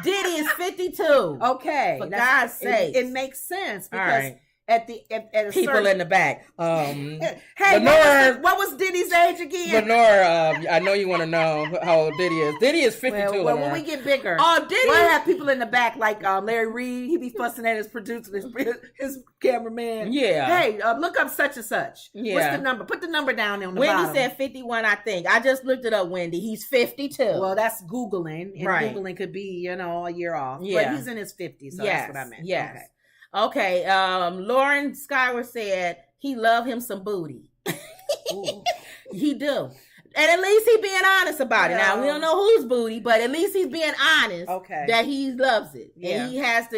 S1: Diddy is 52.
S2: Okay.
S1: For God's sake.
S2: It makes sense because at a
S1: people
S2: certain...
S1: in the back.
S2: Hey, Lenore, what was Diddy's age again?
S1: Lenore, I know you want to know how old Diddy is. Diddy is 52.
S2: Well, when we get bigger,
S1: Diddy.
S2: We'll have people in the back like Larry Reed. He be fussing at his producer, his cameraman.
S1: Yeah.
S2: Hey, look up such and such. Yeah. What's the number? Put the number down on the bottom.
S1: Wendy said 51, I think. I just looked it up, Wendy. He's 52.
S2: Well, that's Googling. And Googling could be, a year off. Yeah. But he's in his 50s, so that's what I meant.
S1: Yes. Okay. Lauren Skyward said he love him some booty. He do. And at least he being honest about it. Now, we don't know whose booty, but at least he's being honest that he loves it. Yeah. And he has to,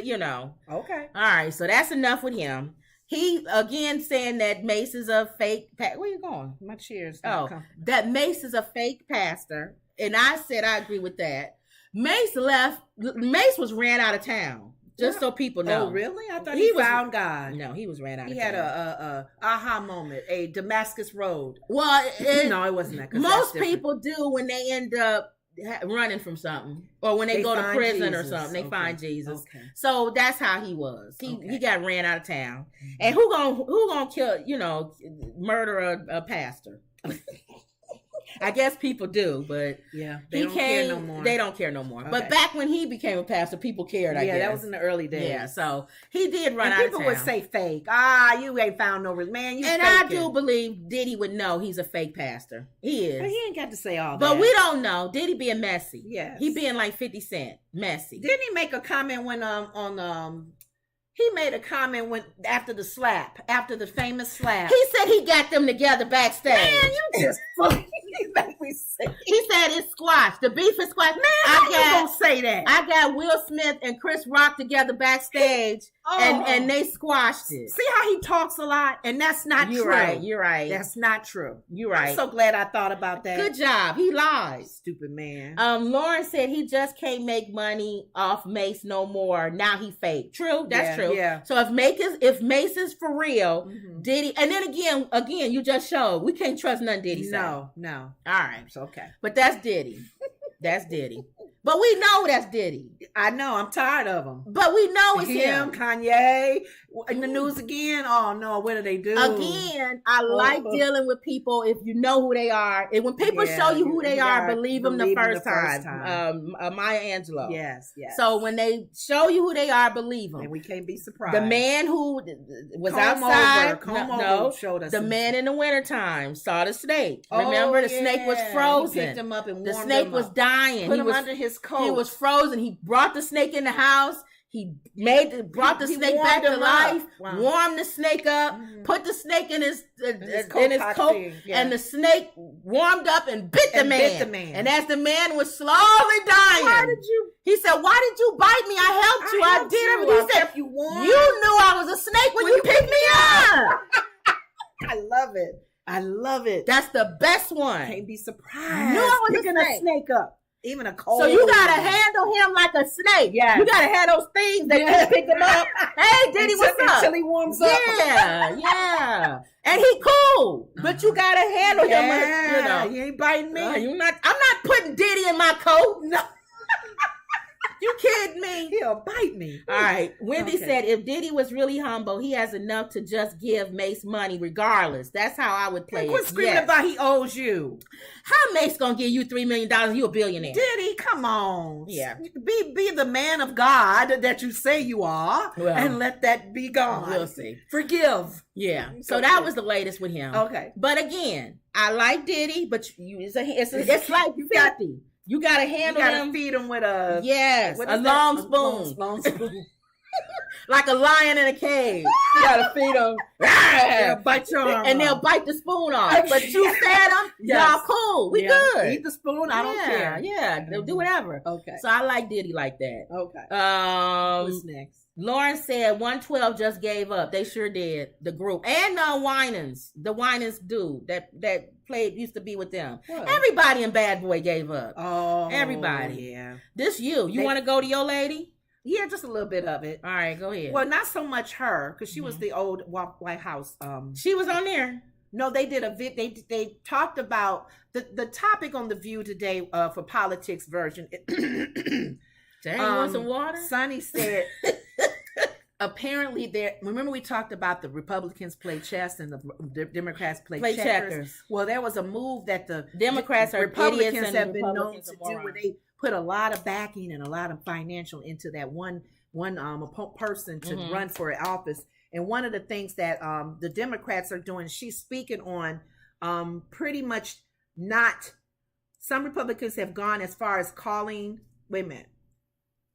S1: Okay. All right. So that's enough with him. He, again, saying that Mace is a fake... Where you going?
S2: My chair's
S1: that Mace is a fake pastor. And I said I agree with that. Mace left... Mace was ran out of town. Just so people know.
S2: Oh, really? I thought he found God.
S1: No, he was ran out of town.
S2: He had a aha moment, a Damascus Road.
S1: Well,
S2: no, it wasn't that.
S1: Most people do when they end up running from something. Or when they go to prison or something. They find Jesus. Okay. So that's how he was. He got ran out of town. And who gonna kill, murder a pastor? I guess people do, but
S2: they don't care no more.
S1: They don't care no more. Okay. But back when he became a pastor, people cared, I guess.
S2: Yeah, that was in the early days.
S1: Yeah, so he did run out of town.
S2: People would say fake. You ain't found no man. You
S1: and I do believe Diddy would know he's a fake pastor. He is.
S2: But he ain't got to say all that.
S1: But we don't know. Diddy being messy.
S2: Yes.
S1: He being like 50 Cent. Messy.
S2: Didn't he make a comment when he made a comment after the famous slap.
S1: He said he got them together backstage.
S2: Man, you just fucking make me sick.
S1: He said it's squashed. The beef is squashed.
S2: Man, how you gonna say that?
S1: I got Will Smith and Chris Rock together backstage, and they squashed it.
S2: See how he talks a lot, and that's not true.
S1: You're right.
S2: That's not true.
S1: You're right.
S2: I'm so glad I thought about that.
S1: Good job. He lies.
S2: Stupid man.
S1: Lauren said he just can't make money off Mace no more. Now he fake. True. That's true.
S2: Yeah.
S1: So if Mace is for real, Diddy, and then again, you just showed we can't trust nothing Diddy said.
S2: No.
S1: All right.
S2: It's okay.
S1: But that's Diddy. That's Diddy. But we know that's Diddy.
S2: I know. I'm tired of them.
S1: But we know it's him.
S2: Kanye. In the news again. Oh, no. What do they do?
S1: Again, I like dealing with people if you know who they are. And when people show you who they are, believe them the first time. Maya Angelou.
S2: Yes.
S1: So when they show you who they are, believe them.
S2: And we can't be surprised.
S1: The man who was outside, showed us. The man in the wintertime saw the snake. Remember, the snake was frozen.
S2: He picked him up and warmed him up.
S1: The snake was dying.
S2: Put him under his coat.
S1: He was frozen. He brought the snake in the house. He brought the snake back to life, warmed the snake up, put the snake in his coat, and the snake warmed up and bit the man. And as the man was slowly dying, he said, "Why did you bite me? I helped you. I did everything." He said, "You knew I was a snake when you picked me up."
S2: I love it.
S1: That's the best one.
S2: Can't be surprised.
S1: I knew I was
S2: picking a snake up. Even a cold.
S1: So you gotta handle him like a snake. Yeah. You gotta have those things that you pick him up. Hey, Diddy, what's up?
S2: Until he warms up.
S1: Yeah. And he cool. But you gotta handle him.
S2: He ain't biting me.
S1: I'm not putting Diddy in my coat. No. You kidding me?
S2: He'll bite me.
S1: All right. Wendy said if Diddy was really humble, he has enough to just give Mace money regardless. That's how I would play it.
S2: Quit screaming about he owes you.
S1: How Mace gonna give you $3 million and you a billionaire?
S2: Diddy, come on.
S1: Yeah.
S2: Be the man of God that you say you are and let that be gone.
S1: We'll see.
S2: Forgive.
S1: Yeah. So that was the latest with him.
S2: Okay.
S1: But again, I like Diddy, but it's like 50. You gotta handle him.
S2: You gotta feed him with a
S1: long spoon.
S2: Long spoon.
S1: Like a lion in a cage. You gotta feed them.
S2: They'll bite your arm
S1: and they'll bite the spoon off. But you fed them, y'all cool. We good.
S2: Eat the spoon, I don't care.
S1: Yeah, they'll do whatever.
S2: Okay.
S1: So I like Diddy like that.
S2: Okay. What's next?
S1: Lauren said 112 just gave up. They sure did. The group. And Winans. The Winans dude that used to be with them. What? Everybody in Bad Boy gave up.
S2: Oh.
S1: Everybody.
S2: Yeah.
S1: This you. You want to go to your lady?
S2: Yeah, just a little bit of it.
S1: All right, go ahead.
S2: Well, not so much her, because she was the old White House.
S1: She was on there.
S2: No, they did they talked about the topic on The View today for politics version.
S1: Dang, you want some water?
S2: Sonny said, apparently remember we talked about the Republicans play chess and the Democrats play checkers. Well, there was a move that the
S1: Democrats are
S2: Republicans have been known to do where they put a lot of backing and a lot of financial into that one person to run for office. And one of the things that the Democrats are doing, she's speaking on pretty much not, some Republicans have gone as far as calling, wait a minute,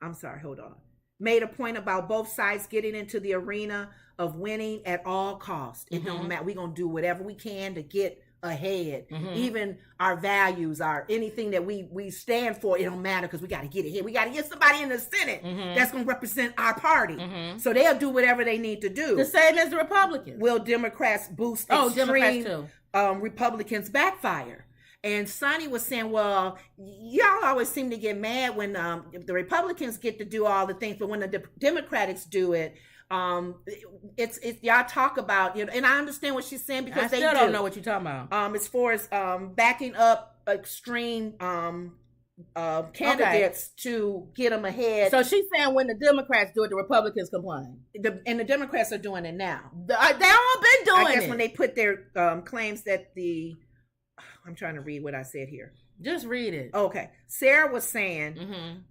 S2: I'm sorry, hold on. Made a point about both sides getting into the arena of winning at all costs. It don't matter. We're going to do whatever we can to get ahead. Even our values, anything that we stand for, it don't matter because we got to get ahead. We got to get somebody in the Senate that's going to represent our party. So they'll do whatever they need to do.
S1: The same as the Republicans.
S2: Will Democrats boost extreme Republicans backfire? And Sonny was saying, well, y'all always seem to get mad when the Republicans get to do all the things, but when the Democrats do it, it's y'all talk about, and I understand what she's saying because they
S1: don't know what you're talking about.
S2: As far as backing up extreme candidates to get them ahead.
S1: So she's saying when the Democrats do it, the Republicans complain.
S2: And the Democrats are doing it now.
S1: They all been doing it.
S2: I guess when they put their claims that I'm trying to read what I said here.
S1: Just read it.
S2: Okay. Sarah was saying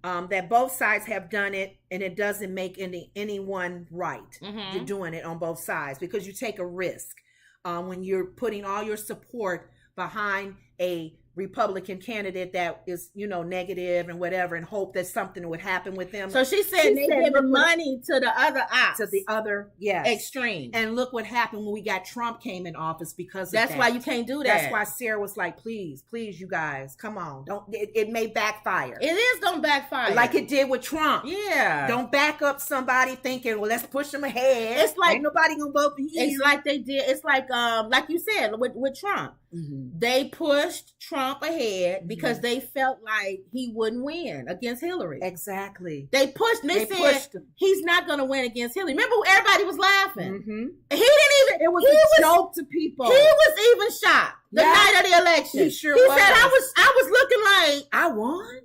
S2: that both sides have done it, and it doesn't make anyone right. You're doing it on both sides because you take a risk when you're putting all your support behind a Republican candidate that is, negative and whatever, and hope that something would happen with them.
S1: So she said they giving money to the other ops.
S2: To the other,
S1: extreme.
S2: And look what happened when we got Trump came in office because
S1: that's why you can't do that.
S2: That's why Sarah was like, please, you guys, come on. Don't, it may backfire.
S1: It is going to backfire.
S2: Like it did with Trump.
S1: Yeah.
S2: Don't back up somebody thinking, well, let's push them ahead.
S1: It's like,
S2: ain't nobody going to vote for you.
S1: It's like they did. It's like you said, with Trump. They pushed Trump ahead because they felt like he wouldn't win against Hillary.
S2: Exactly.
S1: They pushed him. They said he's not going to win against Hillary. Remember, everybody was laughing. He didn't even.
S2: It was a joke to people.
S1: He was even shocked the night of the election.
S2: He sure
S1: was.
S2: He said,
S1: I was looking like
S2: I won.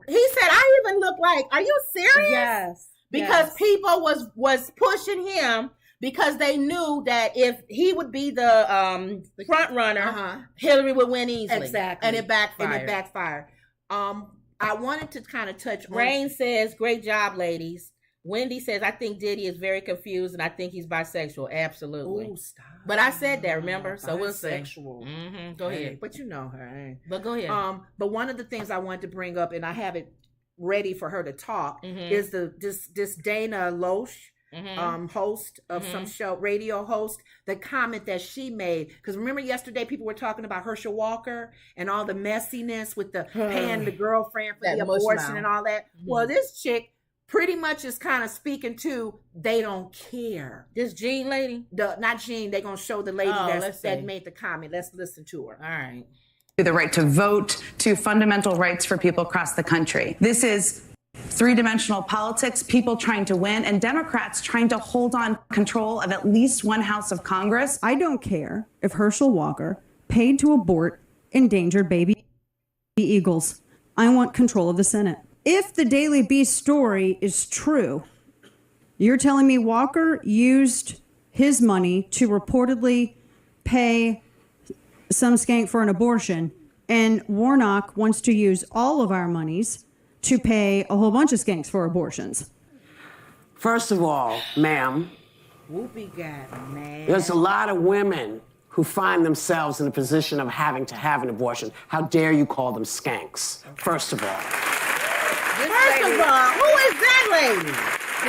S1: He said, "I even look like. Are you serious?"
S2: Yes.
S1: Because people was pushing him because they knew that if he would be the front runner, Hillary would win easily.
S2: Exactly.
S1: And it backfired.
S2: I wanted to kind of touch on...
S1: Rain says, great job, ladies. Wendy says, I think Diddy is very confused and I think he's bisexual. Absolutely.
S2: Ooh, stop.
S1: But I said that, remember? So we'll see.
S2: Bisexual.
S1: Go ahead.
S2: But you know her.
S1: But go ahead.
S2: But one of the things I wanted to bring up, and I have it ready for her to talk, is this Dana Loesch, host of some show, radio host, the comment that she made. Because remember yesterday people were talking about Herschel Walker and all the messiness with the paying the girlfriend for the abortion and all that. Well, this chick pretty much is kind of speaking to they don't care.
S1: This Jean lady?
S2: Not Jean. They're going to show the lady that made the comment. Let's listen to her.
S1: All right.
S3: The right to vote, to fundamental rights for people across the country. This is three-dimensional politics, people trying to win, and Democrats trying to hold on control of at least one house of Congress.
S4: I don't care if Herschel Walker paid to abort endangered baby eagles. I want control of the Senate. If the Daily Beast story is true, you're telling me Walker used his money to reportedly pay some skank for an abortion, and Warnock wants to use all of our monies to pay a whole bunch of skanks for abortions.
S5: First of all, ma'am,
S2: Whoopi got mad.
S5: There's a lot of women who find themselves in a position of having to have an abortion. How dare you call them skanks? First of all.
S1: First of all, who is that lady?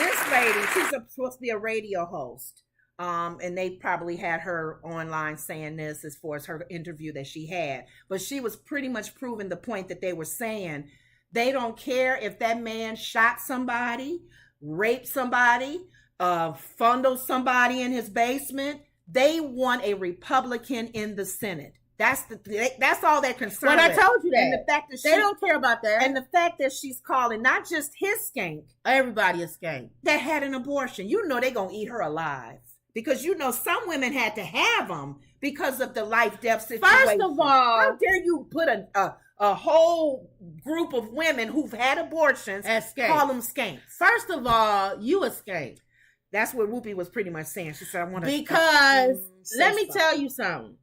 S2: This lady, she's supposed to be a radio host. And they probably had her online saying this as far as her interview that she had. But she was pretty much proving the point that they were saying. They don't care if that man shot somebody, raped somebody, fondled somebody in his basement. They want a Republican in the Senate. That's all they're concerned with.
S1: But I told you that.
S2: And the fact that
S1: they don't care about that.
S2: And the fact that she's calling not just his skank,
S1: everybody a skank
S2: that had an abortion. You know they're going to eat her alive. Because you know some women had to have them because of the life-death situation.
S1: First of all,
S2: how dare you put a whole group of women who've had abortions call them skanks?
S1: First of all, you a skank.
S2: That's what Whoopi was pretty much saying. She said, I want to...
S1: Because, let me tell you something.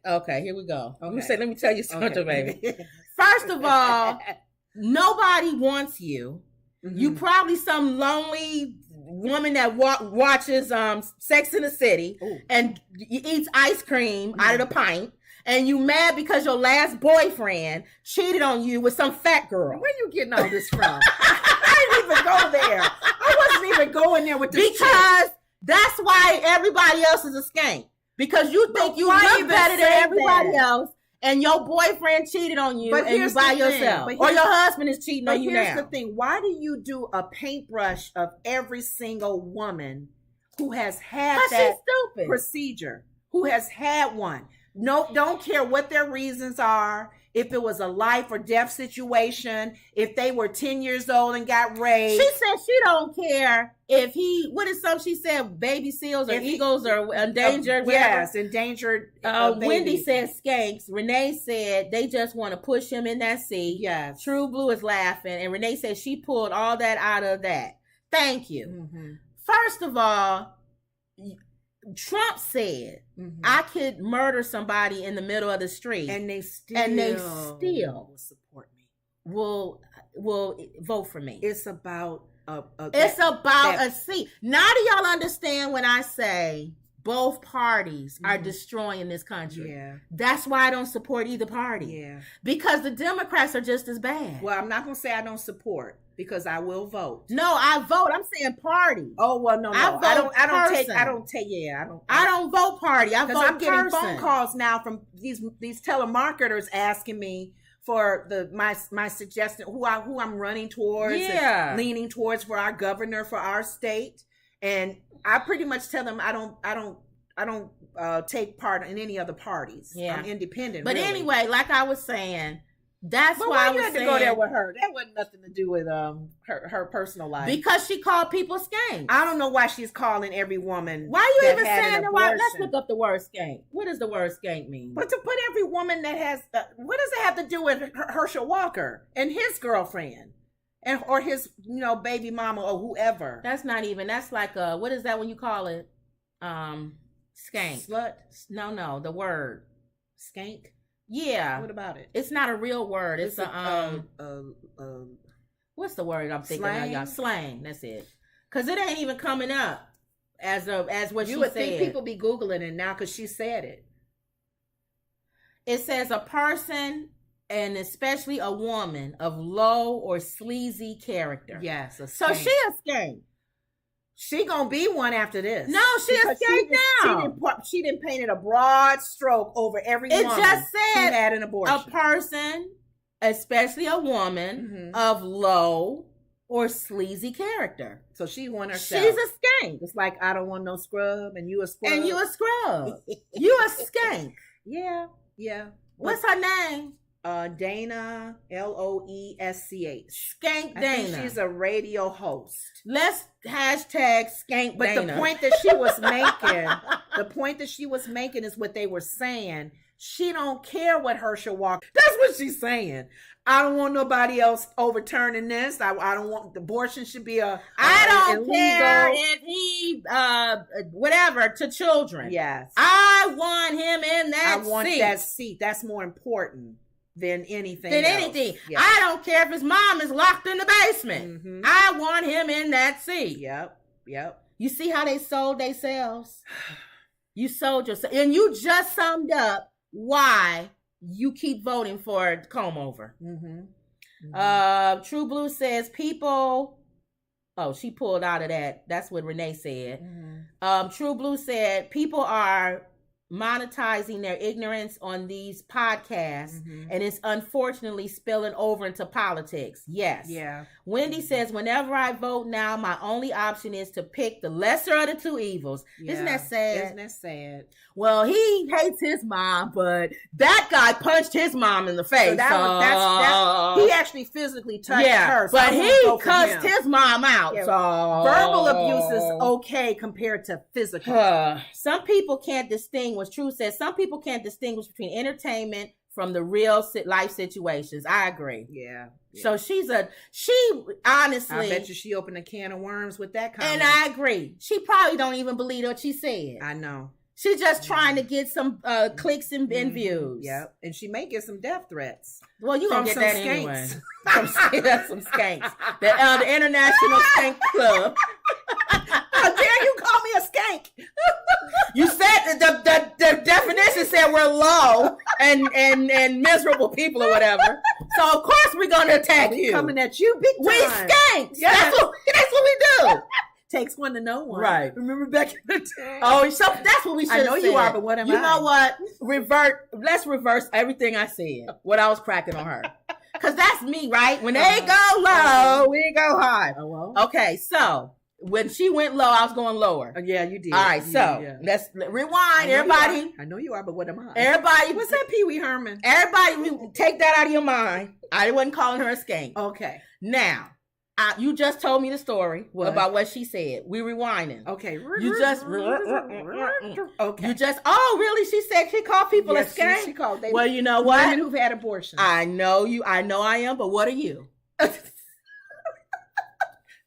S2: Okay,
S1: here we go.
S2: Okay.
S1: You said, let me tell you something, baby. First of all, nobody wants you. Mm-hmm. You probably some lonely woman that watches Sex in the City and eats ice cream out of the pint. And you mad because your last boyfriend cheated on you with some fat girl.
S2: Where you getting all this from? I didn't even go there. I wasn't even going there with this.
S1: Because that's why everybody else is a skank. Because you think you look better than everybody else, and your boyfriend cheated on you, and you by yourself, or your husband is cheating on you now.
S2: But here's the thing: why do you do a paintbrush of every single woman who has had that procedure, who has had one? No, don't care what their reasons are. If it was a life or death situation, if they were 10 years old and got raped.
S1: She said she don't care if what is something she said, baby seals or eagles or endangered.
S2: Yes, endangered.
S1: Wendy said skanks. Renee said they just want to push him in that seat.
S2: Yes.
S1: True Blue is laughing. And Renee said she pulled all that out of that. Thank you.
S2: Mm-hmm.
S1: First of all, Trump said I could murder somebody in the middle of the street,
S2: and they still
S1: will support me. Will vote for me.
S2: It's about
S1: a seat. Now do y'all understand when I say both parties are destroying this country?
S2: Yeah,
S1: that's why I don't support either party.
S2: Yeah,
S1: because the Democrats are just as bad.
S2: Well, I'm not gonna say I don't support. Because I will vote.
S1: No, I vote. I'm saying party.
S2: Oh well, no. I
S1: don't vote party. I vote
S2: I'm getting phone calls now from these telemarketers asking me for my suggestion who I'm running towards, and leaning towards for our governor for our state, and I pretty much tell them I don't take part in any other parties. Yeah, I'm independent.
S1: But
S2: really.
S1: Anyway, like I was saying. That's why I was
S2: saying, to go there with her. That wasn't nothing to do with her personal life.
S1: Because she called people skanks.
S2: I don't know why she's calling every woman.
S1: Why are you even saying that? Let's look up the word skank. What does the word skank mean?
S2: But to put every woman that has, what does it have to do with Herschel Walker and his girlfriend? or his, baby mama or whoever.
S1: That's not even. That's like what is that when you call it? Skank.
S2: Slut.
S1: No, the word
S2: skank.
S1: Yeah.
S2: What about it?
S1: It's not a real word. It's what's the word I'm thinking of, y'all? Slang. That's it. Because it ain't even coming up as what
S2: you
S1: she
S2: would
S1: said.
S2: think people be Googling it now because she said it.
S1: It says a person, and especially a woman, of low or sleazy character.
S2: Yes.
S1: So she a skank.
S2: She gonna be one after this.
S1: No, she a skank now.
S2: She didn't painted a broad stroke over every woman
S1: just said
S2: who had an abortion.
S1: A person, especially a woman, of low or sleazy character.
S2: So she won herself.
S1: She's a skank.
S2: It's like, I don't want no scrub, and you a scrub.
S1: And you a scrub. You a skank.
S2: Yeah.
S1: What's her name?
S2: Dana, Loesch.
S1: Skank Dana.
S2: I think she's a radio host.
S1: Let's hashtag skank
S2: but
S1: Dana.
S2: The point that she was making is what they were saying. She don't care what Herschel Walker. That's what she's saying. I don't want nobody else overturning this. I don't want abortion should be I
S1: don't care if he whatever to children.
S2: Yes.
S1: I want him in that seat.
S2: I want that seat. That's more important than anything else.
S1: Anything. Yes. I don't care if his mom is locked in the basement. I want him in that seat.
S2: Yep.
S1: You see how they sold themselves? You sold yourself. And you just summed up why you keep voting for comb over. True Blue says people. Oh, she pulled out of that. That's what Renee said. True Blue said people are monetizing their ignorance on these podcasts, and it's unfortunately spilling over into politics. Yes.
S2: Yeah.
S1: Wendy says, whenever I vote now, my only option is to pick the lesser of the two evils. Yeah. Isn't that sad? Well, he hates his mom, but that guy punched his mom in the face.
S2: So he actually physically touched her. So
S1: but he cussed his mom out.
S2: Yeah.
S1: So
S2: verbal abuse is okay compared to physical.
S1: Some people can't distinguish. True says some people can't distinguish between entertainment from the real life situations. I agree.
S2: Yeah.
S1: So she honestly,
S2: I bet you she opened a can of worms with that comment.
S1: And I agree. She probably don't even believe what she said.
S2: I know.
S1: She's just trying to get some clicks and views.
S2: Yep. And she may get some death threats.
S1: Well, you gonna get that anyway. That's some skanks. The International Skank Club.
S2: How dare you call me a skank?
S1: You said the definition said we're low and miserable people or whatever. So of course we're gonna attack you.
S2: Coming at you big time.
S1: We skanks. Yes. That's what we do.
S2: Takes one to know one.
S1: Right.
S2: Remember back in the day?
S1: Oh, so that's what we should have said.
S2: I know you are, but what am I?
S1: You know what? Let's reverse everything I said. What I was cracking on her. Because that's me, right? When they go low, we go high.
S2: Oh, well.
S1: Okay, so when she went low, I was going lower.
S2: Yeah, you did.
S1: All right, let's rewind. Everybody.
S2: I know you are, but what am I?
S1: Everybody.
S2: What's that, Pee Wee Herman?
S1: Everybody, take that out of your mind. I wasn't calling her a skank.
S2: Okay.
S1: Now, you just told me the story about what she said. We rewinding.
S2: Okay.
S1: You just
S2: okay.
S1: You just really? She said she called people a skank.
S2: She called.
S1: Well, you know what?
S2: Women who've had abortions.
S1: I know you. I know I am. But what are you?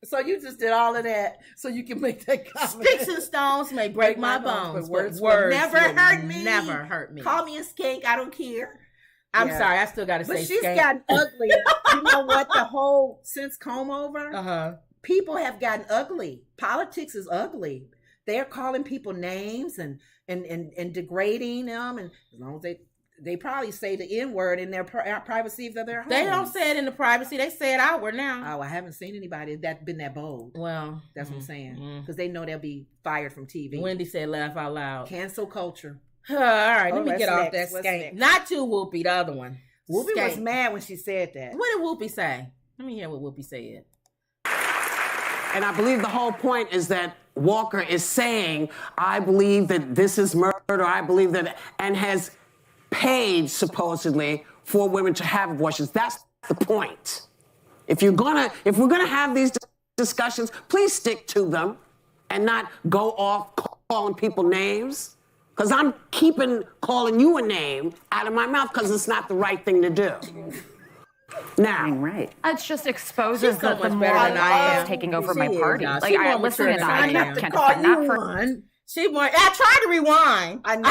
S2: So you just did all of that so you can make that comment.
S1: Sticks and stones may break my bones, but words
S2: never hurt me.
S1: Never hurt me.
S2: Call me a skank. I don't care.
S1: I'm sorry, I still got to say
S2: But she's
S1: skank.
S2: gotten ugly. You know what? Since comb over, people have gotten ugly. Politics is ugly. They're calling people names and degrading them. And as long as they probably say the N-word in their privacy of their homes.
S1: They don't say it in the privacy. They say it outward now.
S2: Oh, I haven't seen anybody that's been that bold.
S1: Well,
S2: that's what I'm saying. Because they know they'll be fired from TV.
S1: Wendy said laugh out loud.
S2: Cancel culture.
S1: All right, let me get off that skank. Not you, Whoopi, the other one.
S2: Whoopi was mad when she said that.
S1: What did Whoopi say? Let me hear what Whoopi said.
S5: And I believe the whole point is that Walker is saying, I believe that this is murder, I believe that, and has paid, supposedly, for women to have abortions. That's the point. If we're gonna have these discussions, please stick to them and not go off calling people names. Because I'm keeping calling you a name out of my mouth because it's not the right thing to do. Now,
S3: right.
S6: It just exposes
S1: She's so
S6: the
S1: much better than I am.
S6: taking over
S1: She
S6: my
S1: is,
S6: party.
S1: y'all.
S6: Like,
S1: She
S6: I
S1: more
S6: listen
S1: mature
S6: to
S1: than
S6: that.
S1: I
S6: I
S1: am.
S6: can't
S2: Call
S6: defend that
S2: you
S6: for.
S2: one.
S1: I tried to rewind.
S2: I know.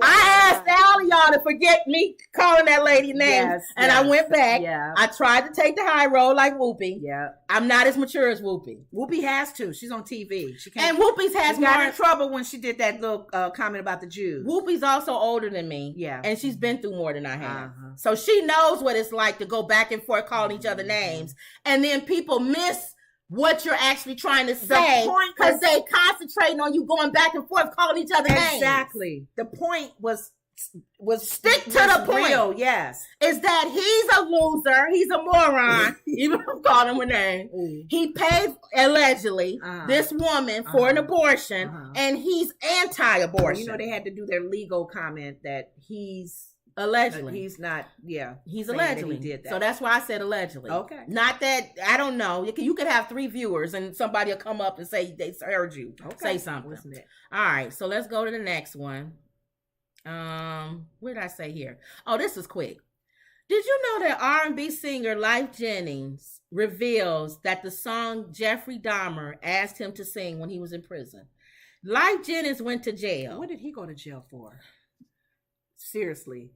S1: I asked all of y'all to forget me calling that lady name, I went back.
S2: Yeah.
S1: I tried to take the high road like Whoopi.
S2: Yeah.
S1: I'm not as mature as Whoopi.
S2: Whoopi has to. She's on TV. She can't.
S1: And Whoopi's has
S2: she got
S1: more
S2: in trouble when she did that little comment about the Jews.
S1: Whoopi's also older than me.
S2: Yeah.
S1: And she's been through more than I have.
S2: Uh-huh.
S1: So she knows what it's like to go back and forth calling each other names. And then people miss what you're actually trying to say because they concentrating on you going back and forth calling each other names.
S2: Exactly. The point was
S1: stick to the point.
S2: Real, yes.
S1: Is that he's a loser, he's a moron, even if I'm calling him a name. He paid allegedly this woman for an abortion, and he's anti-abortion.
S2: Well, you know, they had to do their legal comment that he's
S1: allegedly.
S2: He's not. Yeah,
S1: he's allegedly.
S2: He did that.
S1: So that's why I said allegedly.
S2: Okay.
S1: Not that I don't know. You could have 3 viewers, and somebody will come up and say they heard you say something.
S2: Wasn't it?
S1: All right. So let's go to the next one. What did I say here? Oh, this is quick. Did you know that R&B singer Lyfe Jennings reveals that the song Jeffrey Dahmer asked him to sing when he was in prison? Lyfe Jennings went to jail.
S2: What did he go to jail for? Seriously.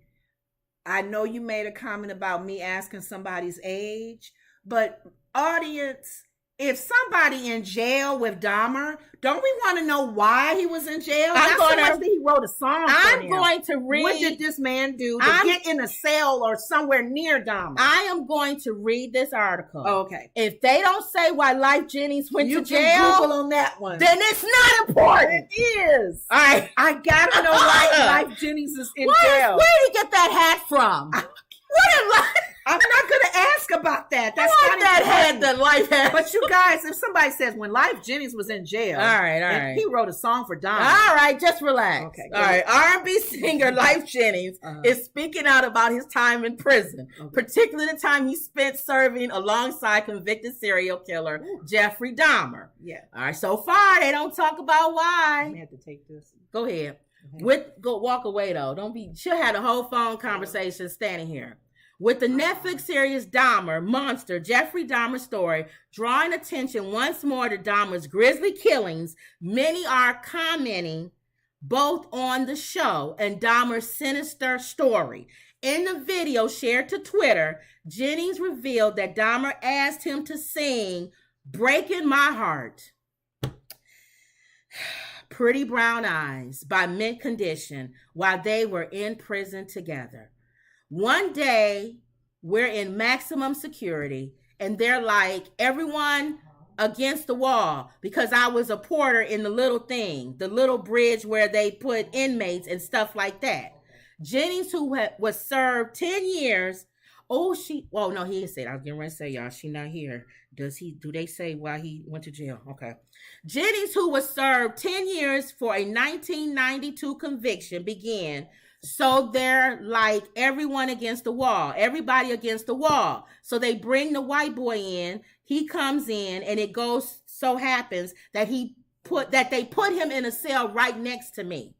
S2: I know you made a comment about me asking somebody's age, but audience, if somebody in jail with Dahmer, don't we want to know why he was in jail? Not so much that he wrote a song for
S1: I'm
S2: him.
S1: going to read.
S2: What did this man do to get in a cell or somewhere near Dahmer?
S1: I am going to read this article.
S2: Oh, okay.
S1: If they don't say why Lyfe Jennings went to jail,
S2: you can Google on that one.
S1: Then it's not important.
S2: It is.
S1: All right.
S2: I gotta know why Lyfe Jennings is in jail.
S1: Where did he get that hat from?
S2: I'm not going to ask about that. That's
S1: not that hat that Lyfe had.
S2: But you guys, if somebody says when Lyfe Jennings was in jail,
S1: all right,
S2: he wrote a song for Dahmer.
S1: All right, just relax.
S2: Okay.
S1: All right, R&B singer Lyfe Jennings is speaking out about his time in prison, particularly the time he spent serving alongside convicted serial killer Jeffrey Dahmer.
S2: Yeah.
S1: All right. So far, they don't talk about why.
S2: I have to take this.
S1: Go ahead. Go walk away though. Don't be. She'll have a whole phone conversation standing here. With the Netflix series Dahmer, Monster, Jeffrey Dahmer's story, drawing attention once more to Dahmer's grisly killings, many are commenting both on the show and Dahmer's sinister story. In the video shared to Twitter, Jennings revealed that Dahmer asked him to sing Breaking My Heart, Pretty Brown Eyes by Mint Condition while they were in prison together. One day, we're in maximum security, and they're like, everyone against the wall, because I was a porter in the little thing, the little bridge where they put inmates and stuff like that. Jennings, who was served 10 years, no, he didn't say that. I was getting ready to say, y'all, she not here. Do they say why he went to jail? Okay. Jennings, who was served 10 years for a 1992 conviction, began. So they're like everyone against the wall, everybody against the wall. So they bring the white boy in, he comes in, and it so happens that they put him in a cell right next to me.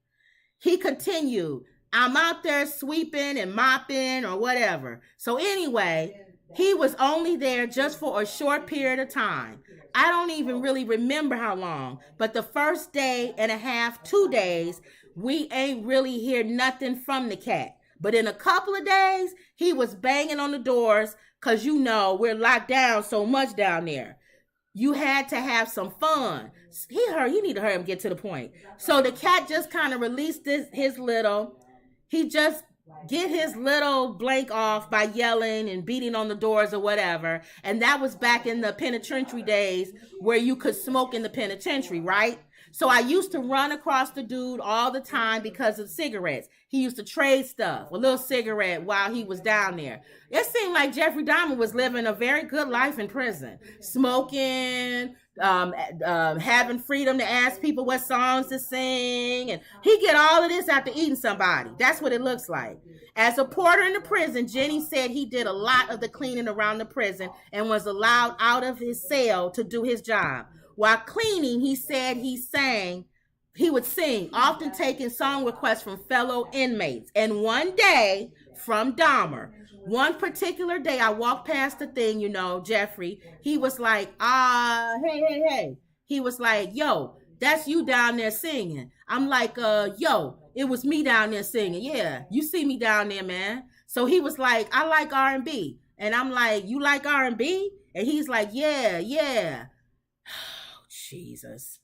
S1: He continued, I'm out there sweeping and mopping or whatever. So anyway, he was only there just for a short period of time. I don't even really remember how long, but the first day and a half, 2 days, we ain't really hear nothing from the cat. But in a couple of days, he was banging on the doors because, we're locked down so much down there. You had to have some fun. You need to hurry up and get to the point. So the cat just kind of released he just get his little blank off by yelling and beating on the doors or whatever. And that was back in the penitentiary days where you could smoke in the penitentiary, right? So I used to run across the dude all the time because of cigarettes. He used to trade stuff, a little cigarette while he was down there. It seemed like Jeffrey Dahmer was living a very good life in prison. Smoking, having freedom to ask people what songs to sing. And he get all of this after eating somebody. That's what it looks like. As a porter in the prison, Jenny said he did a lot of the cleaning around the prison and was allowed out of his cell to do his job. While cleaning, he said he would sing, often taking song requests from fellow inmates. And one day, from Dahmer. One particular day, I walked past the thing, Jeffrey. He was like, hey. He was like, yo, that's you down there singing. I'm like, yo, it was me down there singing. Yeah, you see me down there, man. So he was like, I like R&B. And I'm like, you like R&B? And he's like, yeah. Oh, Jesus.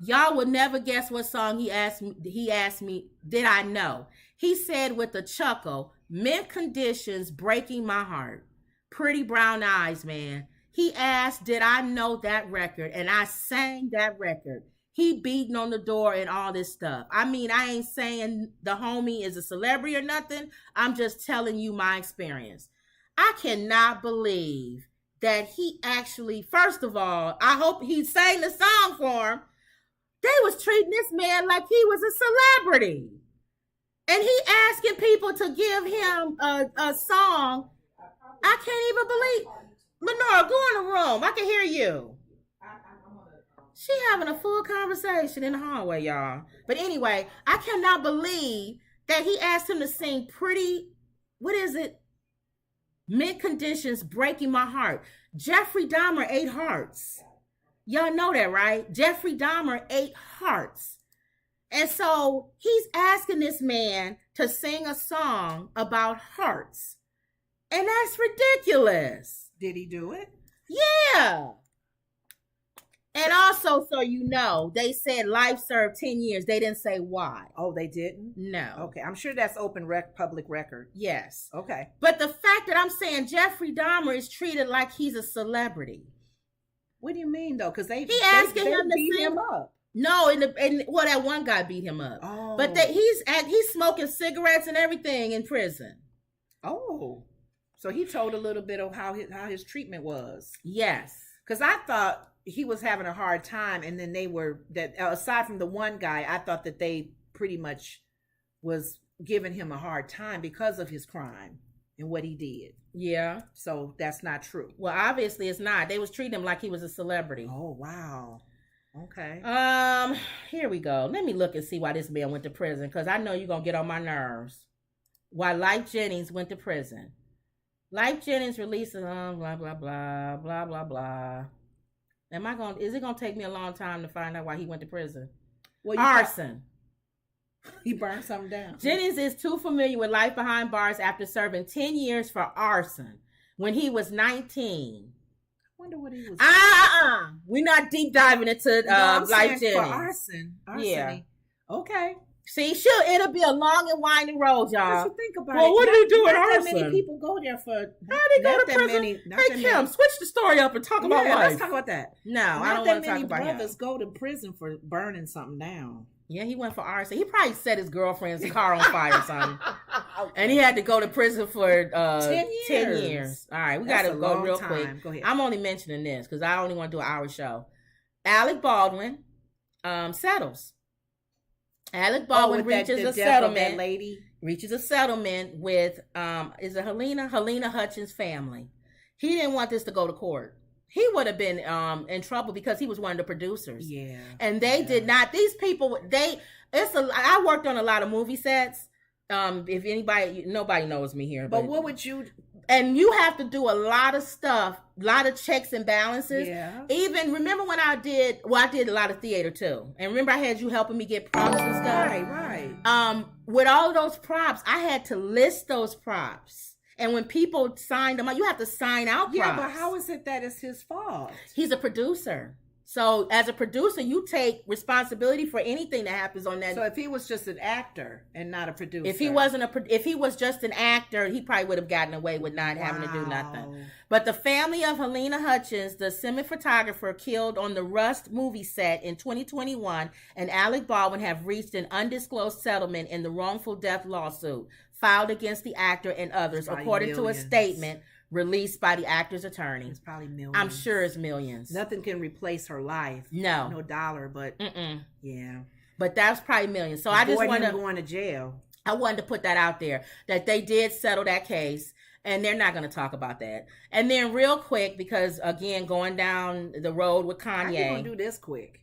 S1: Y'all would never guess what song he asked me, did I know? He said with a chuckle, Mint Conditions, Breaking My Heart. Pretty Brown Eyes, man. He asked, did I know that record? And I sang that record. He beating on the door and all this stuff. I mean, I ain't saying the homie is a celebrity or nothing. I'm just telling you my experience. I cannot believe that he actually, first of all, I hope he sang the song for him. They was treating this man like he was a celebrity. And he asking people to give him a song. I can't even believe. Lenora, go in the room. I can hear you. She having a full conversation in the hallway, y'all. But anyway, I cannot believe that he asked him to sing what is it? Mint Conditions, Breaking My Heart. Jeffrey Dahmer ate hearts. Y'all know that, right? Jeffrey Dahmer ate hearts. And so he's asking this man to sing a song about hearts. And that's ridiculous.
S2: Did he do it?
S1: Yeah. And also, so you know, they said life served 10 years. They didn't say why.
S2: Oh, they didn't?
S1: No.
S2: Okay, I'm sure that's open public record.
S1: Yes.
S2: Okay.
S1: But the fact that I'm saying Jeffrey Dahmer is treated like he's a celebrity.
S2: What do you mean, though? Because they
S1: asking him to
S2: beat
S1: sing
S2: him up.
S1: No, well, that one guy beat him up.
S2: Oh.
S1: But he's smoking cigarettes and everything in prison.
S2: Oh. So he told a little bit of how his treatment was.
S1: Yes.
S2: Because I thought he was having a hard time, and then aside from the one guy, I thought that they pretty much was giving him a hard time because of his crime and what he did.
S1: Yeah.
S2: So that's not true.
S1: Well, obviously it's not. They was treating him like he was a celebrity.
S2: Oh, wow. Okay.
S1: Here we go. Let me look and see why this man went to prison, because I know you're going to get on my nerves. Why Lyfe Jennings went to prison. Lyfe Jennings released blah, blah, blah, blah, blah, blah. Is it going to take me a long time to find out why he went to prison? Well, arson.
S2: He burned something down.
S1: Jennings is too familiar with life behind bars after serving 10 years for arson when he was 19.
S2: I wonder what he was.
S1: We're not deep diving into Lyfe Jennings.
S2: For arson.
S1: Yeah.
S2: Okay.
S1: See, it'll be a long and winding road, y'all.
S2: What you think about
S1: well, what do you do at arson?
S2: Not many people go there for.
S1: How they go to prison? Hey, Kim, switch the story up and talk about life.
S2: Let's talk about that.
S1: No, I don't want to talk about him.
S2: Not that many brothers go to prison for burning something down.
S1: Yeah, he went for arson. He probably set his girlfriend's car on fire or something. Okay. And he had to go to prison for 10 years. All right, we got to go real quick.
S2: Go ahead.
S1: I'm only mentioning this because I only want to do an hour show. Alec Baldwin settles. Alec Baldwin reaches a settlement. Reaches a settlement with is it Helena Hutchins' family. He didn't want this to go to court. He would have been in trouble because he was one of the producers.
S2: Yeah.
S1: And they did not. These people, I worked on a lot of movie sets. If nobody knows me here.
S2: But what would you...
S1: And you have to do a lot of stuff, a lot of checks and balances.
S2: Yeah.
S1: Even, remember when I did a lot of theater too. And remember I had you helping me get props and stuff?
S2: Right.
S1: With all of those props, I had to list those props. And when people signed them out, you have to sign out props.
S2: Yeah, but how is it that it's his fault?
S1: He's a producer. So as a producer, you take responsibility for anything that happens on that.
S2: So if he was just an actor and not a producer.
S1: If he was just an actor, he probably would have gotten away with not having to do nothing. But the family of Helena Hutchins, the cinematographer killed on the Rust movie set in 2021, and Alec Baldwin have reached an undisclosed settlement in the wrongful death lawsuit filed against the actor and others, according to a statement released by the actor's attorney.
S2: It's probably millions.
S1: I'm sure it's millions.
S2: Nothing can replace her life. No dollar, but yeah.
S1: But that's probably millions. So I just wanted to
S2: going to jail.
S1: I wanted to put that out there that they did settle that case, and they're not going to talk about that. And then real quick, because again, going down the road with Kanye.
S2: How you gonna do this quick?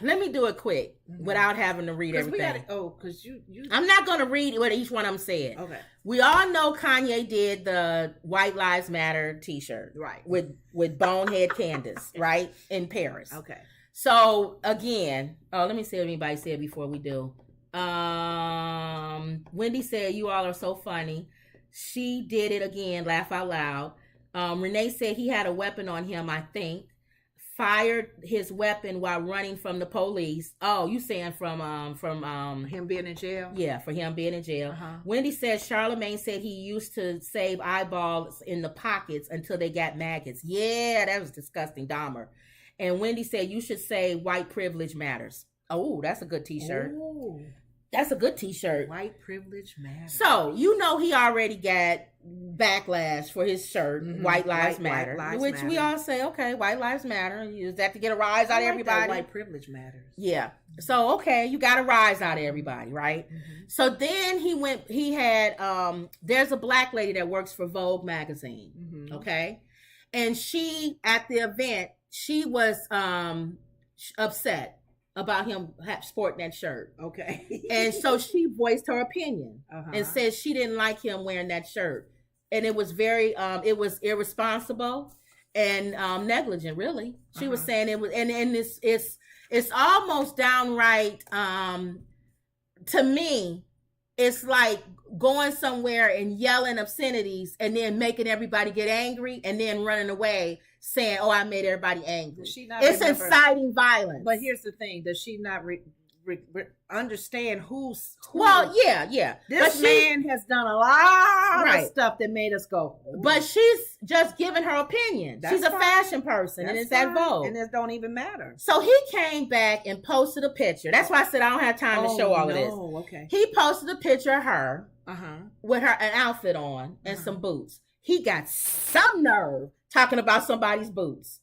S1: Let me do it quick without having to read everything.
S2: Because you.
S1: I'm not going to read what each one of them said.
S2: Okay.
S1: We all know Kanye did the White Lives Matter T-shirt,
S2: right?
S1: With Bonehead Candace, right, in Paris.
S2: Okay.
S1: So again, let me see what anybody said before we do. Wendy said, "You all are so funny." She did it again. Laugh out loud. Renee said he had a weapon on him. I think. Fired his weapon while running from the police. Oh, you saying from
S2: him being in jail?
S1: Yeah, for him being in jail. Wendy said Charlemagne said he used to save eyeballs in the pockets until they got maggots. Yeah, that was disgusting, Dahmer. And Wendy said you should say white privilege matters. Oh, that's a good T-shirt. Ooh. That's a good T-shirt.
S2: White privilege matters.
S1: So, you know he already got backlash for his shirt, White Lives Matter, which we all say, okay, White Lives Matter. You use that to get a rise out of everybody.
S2: White privilege matters.
S1: Yeah. So, okay, you got a rise out of everybody, right? So then he had, there's a black lady that works for Vogue magazine, okay? And she, at the event, she was upset about him sporting that shirt.
S2: Okay.
S1: And so she voiced her opinion and said she didn't like him wearing that shirt. And it was very, it was irresponsible and negligent, really. She was saying it was, and it's almost downright, to me, it's like going somewhere and yelling obscenities and then making everybody get angry and then running away saying, "Oh, I made everybody angry." It's inciting violence.
S2: But here's the thing: does she not understand who's?
S1: Well, yeah.
S2: This man has done a lot of stuff that made us go.
S1: Ooh. But she's just giving her opinion. She's a fashion person, and it's at Vogue,
S2: and it don't even matter.
S1: So he came back and posted a picture. That's why I said I don't have time to show all of this.
S2: Okay.
S1: He posted a picture of her with an outfit on and some boots. He got some nerve talking about somebody's boots.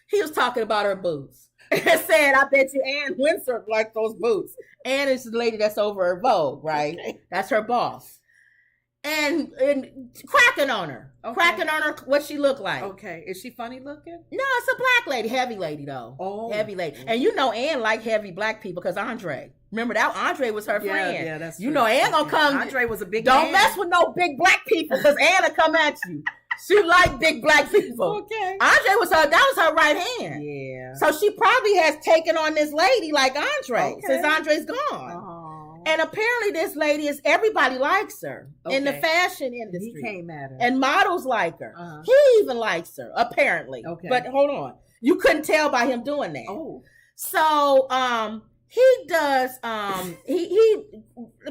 S1: He was talking about her boots. And said, "I bet you Ann Windsor liked those boots." Ann is the lady that's over at Vogue, right? Okay. That's her boss. And cracking on her. Okay. Cracking on her what she looked like.
S2: Okay. Is she funny looking?
S1: No, it's a black lady. Heavy lady, though. Oh. Heavy lady. And you know Ann liked heavy black people because Andre. Remember that? Andre was her friend. Yeah, that's true. You know Ann gonna come.
S2: Andre was a big
S1: Don't mess with no big black people because Ann will come at you. She liked big black people.
S2: Okay.
S1: Andre was that was her right hand.
S2: Yeah.
S1: So she probably has taken on this lady like Andre since Andre's gone. And apparently this lady everybody likes her in the fashion industry.
S2: He came at her.
S1: And models like her. He even likes her, apparently. Okay. But hold on. You couldn't tell by him doing that.
S2: Oh.
S1: So he does he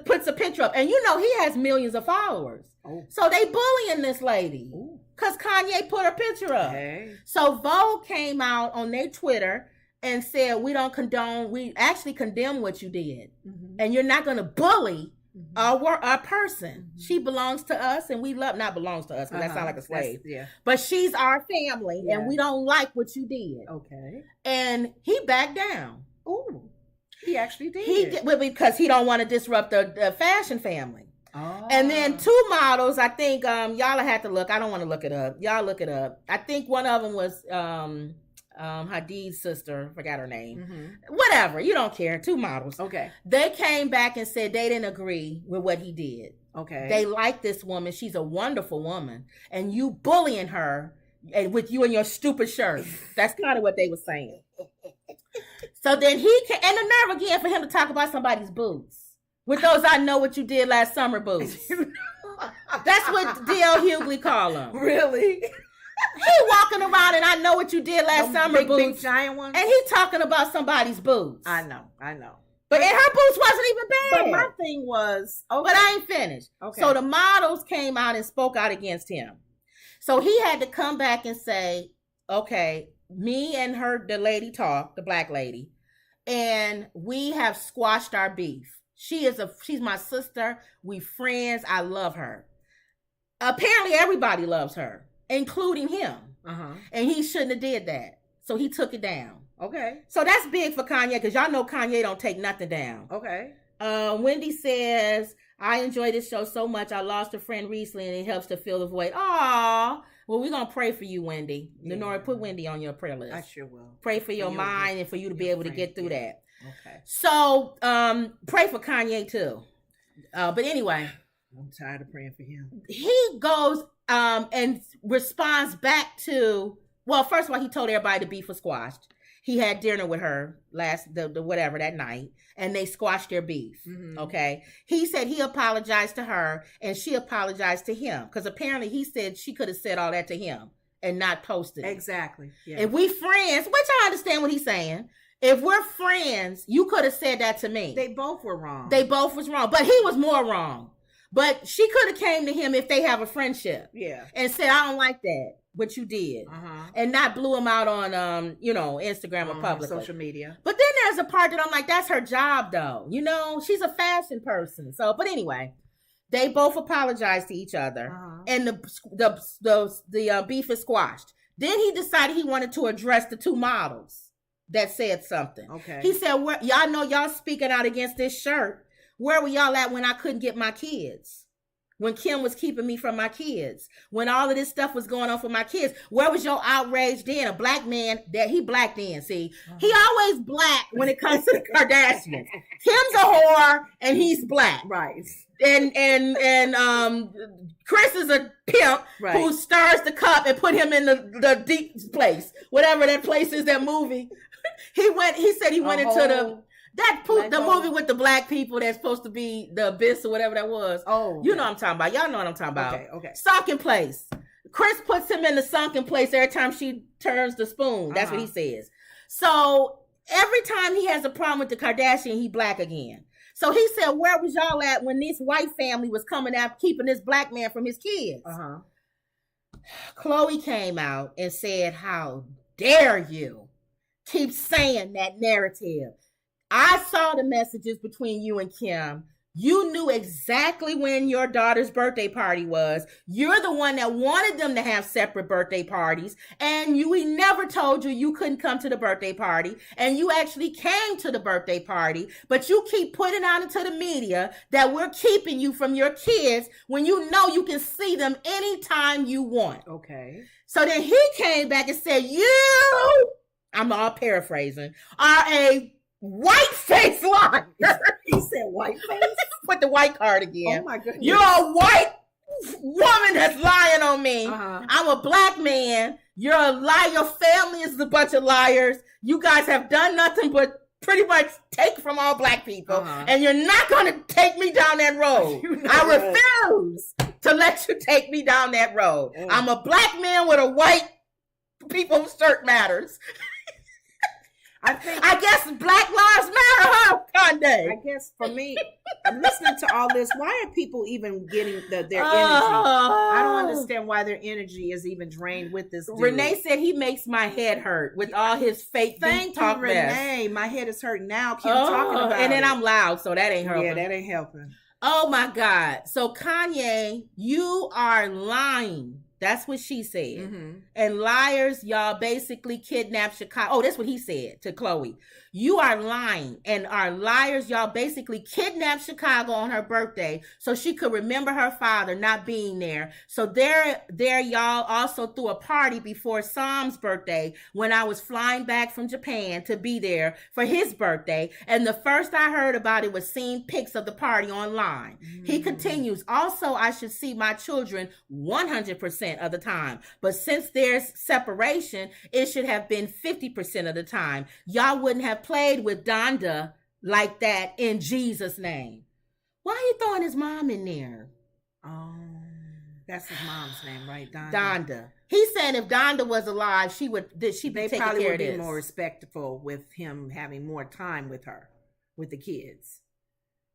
S1: puts a picture up, and you know he has millions of followers. Oh. So they bullying this lady because Kanye put her picture up. Okay. So Vogue came out on their Twitter and said, we actually condemn what you did. And you're not going to bully our person. She belongs to us and we love, not belongs to us because that sounds like a slave. But she's our family and we don't like what you did.
S2: Okay.
S1: And he backed down.
S2: Ooh. He actually did.
S1: He did because he don't want to disrupt the fashion family. Oh. And then two models, I think y'all had to look. I don't want to look it up. Y'all look it up. I think one of them was Hadid's sister. Forgot her name. Whatever. You don't care. Two models.
S2: Okay.
S1: They came back and said they didn't agree with what he did.
S2: Okay.
S1: They like this woman. She's a wonderful woman. And you bullying her and with you and your stupid shirt. That's kind of what they were saying. So then he came, and the nerve again for him to talk about somebody's boots. With those I know what you did last summer boots. That's what D.L. Hughley call them.
S2: Really?
S1: He walking around and I know what you did last summer boots.
S2: Big giant ones?
S1: And he talking about somebody's boots.
S2: I know.
S1: But and her boots wasn't even bad.
S2: But my thing was...
S1: Okay. But I ain't finished. Okay. So the models came out and spoke out against him. So he had to come back and say, okay, me and the lady talked, the black lady, and we have squashed our beef. She's my sister. We friends. I love her. Apparently everybody loves her, including him. And he shouldn't have did that. So he took it down.
S2: Okay.
S1: So that's big for Kanye because y'all know Kanye don't take nothing down.
S2: Okay.
S1: Wendy says, I enjoy this show so much. I lost a friend recently, and it helps to fill the void. Aww. Well, we're going to pray for you, Wendy. Yeah. Lenora, put Wendy on your prayer list.
S2: I sure will.
S1: Pray for your mind and for you to be able to get through that.
S2: Okay.
S1: So, pray for Kanye, too. But anyway.
S2: I'm tired of praying for him.
S1: He goes and responds back to, well, first of all, he told everybody the beef was squashed. He had dinner with her that night, and they squashed their beef. Mm-hmm. Okay. He said he apologized to her and she apologized to him, because apparently he said she could have said all that to him and not posted it.
S2: Exactly. Yeah.
S1: If we friends, which I understand what he's saying. If we're friends, you could have said that to me.
S2: They both were wrong.
S1: They both was wrong, but he was more wrong. But she could have came to him if they have a friendship.
S2: Yeah.
S1: And said, I don't like that, but you did. Uh-huh. And not blew him out on, Instagram or publicly.
S2: Social media.
S1: But then there's a part that I'm like, that's her job, though. She's a fashion person. So, but anyway, they both apologized to each other. Uh-huh. And the beef is squashed. Then he decided he wanted to address the two models that said something. Okay. He said, y'all know y'all speaking out against this shirt. Where were y'all at when I couldn't get my kids? When Kim was keeping me from my kids? When all of this stuff was going on for my kids? Where was your outrage then? A black man, that he black then, see? He always black when it comes to the Kardashians. Kim's a whore and he's black.
S2: Right.
S1: And Chris is a pimp who stirs the cup and put him in the deep place. Whatever that place is, that movie. He said he went into the movie with the black people that's supposed to be the Abyss or whatever that was. Oh, okay. You know what I'm talking about. Y'all know what I'm talking about. Okay. Sunken place. Chris puts him in the sunken place every time she turns the spoon. That's what he says. So every time he has a problem with the Kardashian, he black again. So he said, where was y'all at when this white family was coming out keeping this black man from his kids? Uh-huh. Khloe came out and said, how dare you keep saying that narrative? I saw the messages between you and Kim. You knew exactly when your daughter's birthday party was. You're the one that wanted them to have separate birthday parties. And we never told you couldn't come to the birthday party. And you actually came to the birthday party. But you keep putting out into the media that we're keeping you from your kids when you know you can see them anytime you want.
S2: Okay.
S1: So then he came back and said, I'm all paraphrasing, are a white-faced liar.
S2: He said white face?
S1: Put the white card again.
S2: Oh my goodness.
S1: You're a white woman that's lying on me. Uh-huh. I'm a black man. You're a liar. Your family is a bunch of liars. You guys have done nothing but pretty much take from all black people. Uh-huh. And you're not going to take me down that road. I refuse to let you take me down that road. I'm a black man with a white people's shirt matters. I guess Black Lives Matter, huh, Kanye?
S2: I guess for me, I'm listening to all this. Why are people even getting their energy? I don't understand why their energy is even drained with this dude.
S1: Renee said he makes my head hurt with all his fake talk mess.
S2: Renee. My head is hurting now. Keep talking about it.
S1: And then I'm loud, so that ain't helping.
S2: Yeah, that ain't helping.
S1: Oh, my God. So, Kanye, you are lying. That's what she said. Mm-hmm. And liars, y'all basically kidnapped Chicago. Oh, that's what he said to Khloe. You are lying and are liars. Y'all basically kidnapped Chicago on her birthday so she could remember her father not being there. So there y'all also threw a party before Sam's birthday when I was flying back from Japan to be there for his birthday. And the first I heard about it was seeing pics of the party online. Mm. He continues, also, I should see my children 100% of the time. But since there's separation, it should have been 50% of the time. Y'all wouldn't have played with Donda like that in Jesus' name. Why are you throwing his mom in there?
S2: Oh, that's his mom's name, right?
S1: Donda. He said if Donda was alive, she'd be taking care of this. They probably would be
S2: more respectful with him having more time with her, with the kids.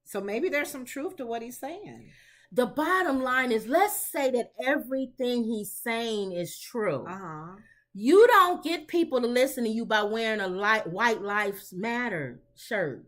S2: So maybe there's some truth to what he's saying.
S1: The bottom line is, let's say that everything he's saying is true. Uh-huh. You don't get people to listen to you by wearing a White Lives Matter shirt.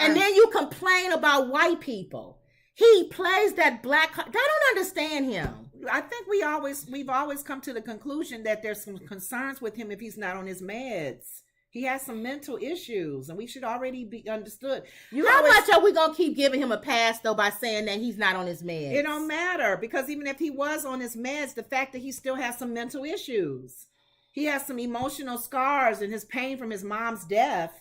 S1: And then you complain about white people. He plays that black. I don't understand him.
S2: I think we've always come to the conclusion that there's some concerns with him if he's not on his meds. He has some mental issues, and we should already be understood.
S1: How much are we gonna keep giving him a pass though by saying that he's not on his meds?
S2: It don't matter, because even if he was on his meds, the fact that he still has some mental issues, he has some emotional scars and his pain from his mom's death.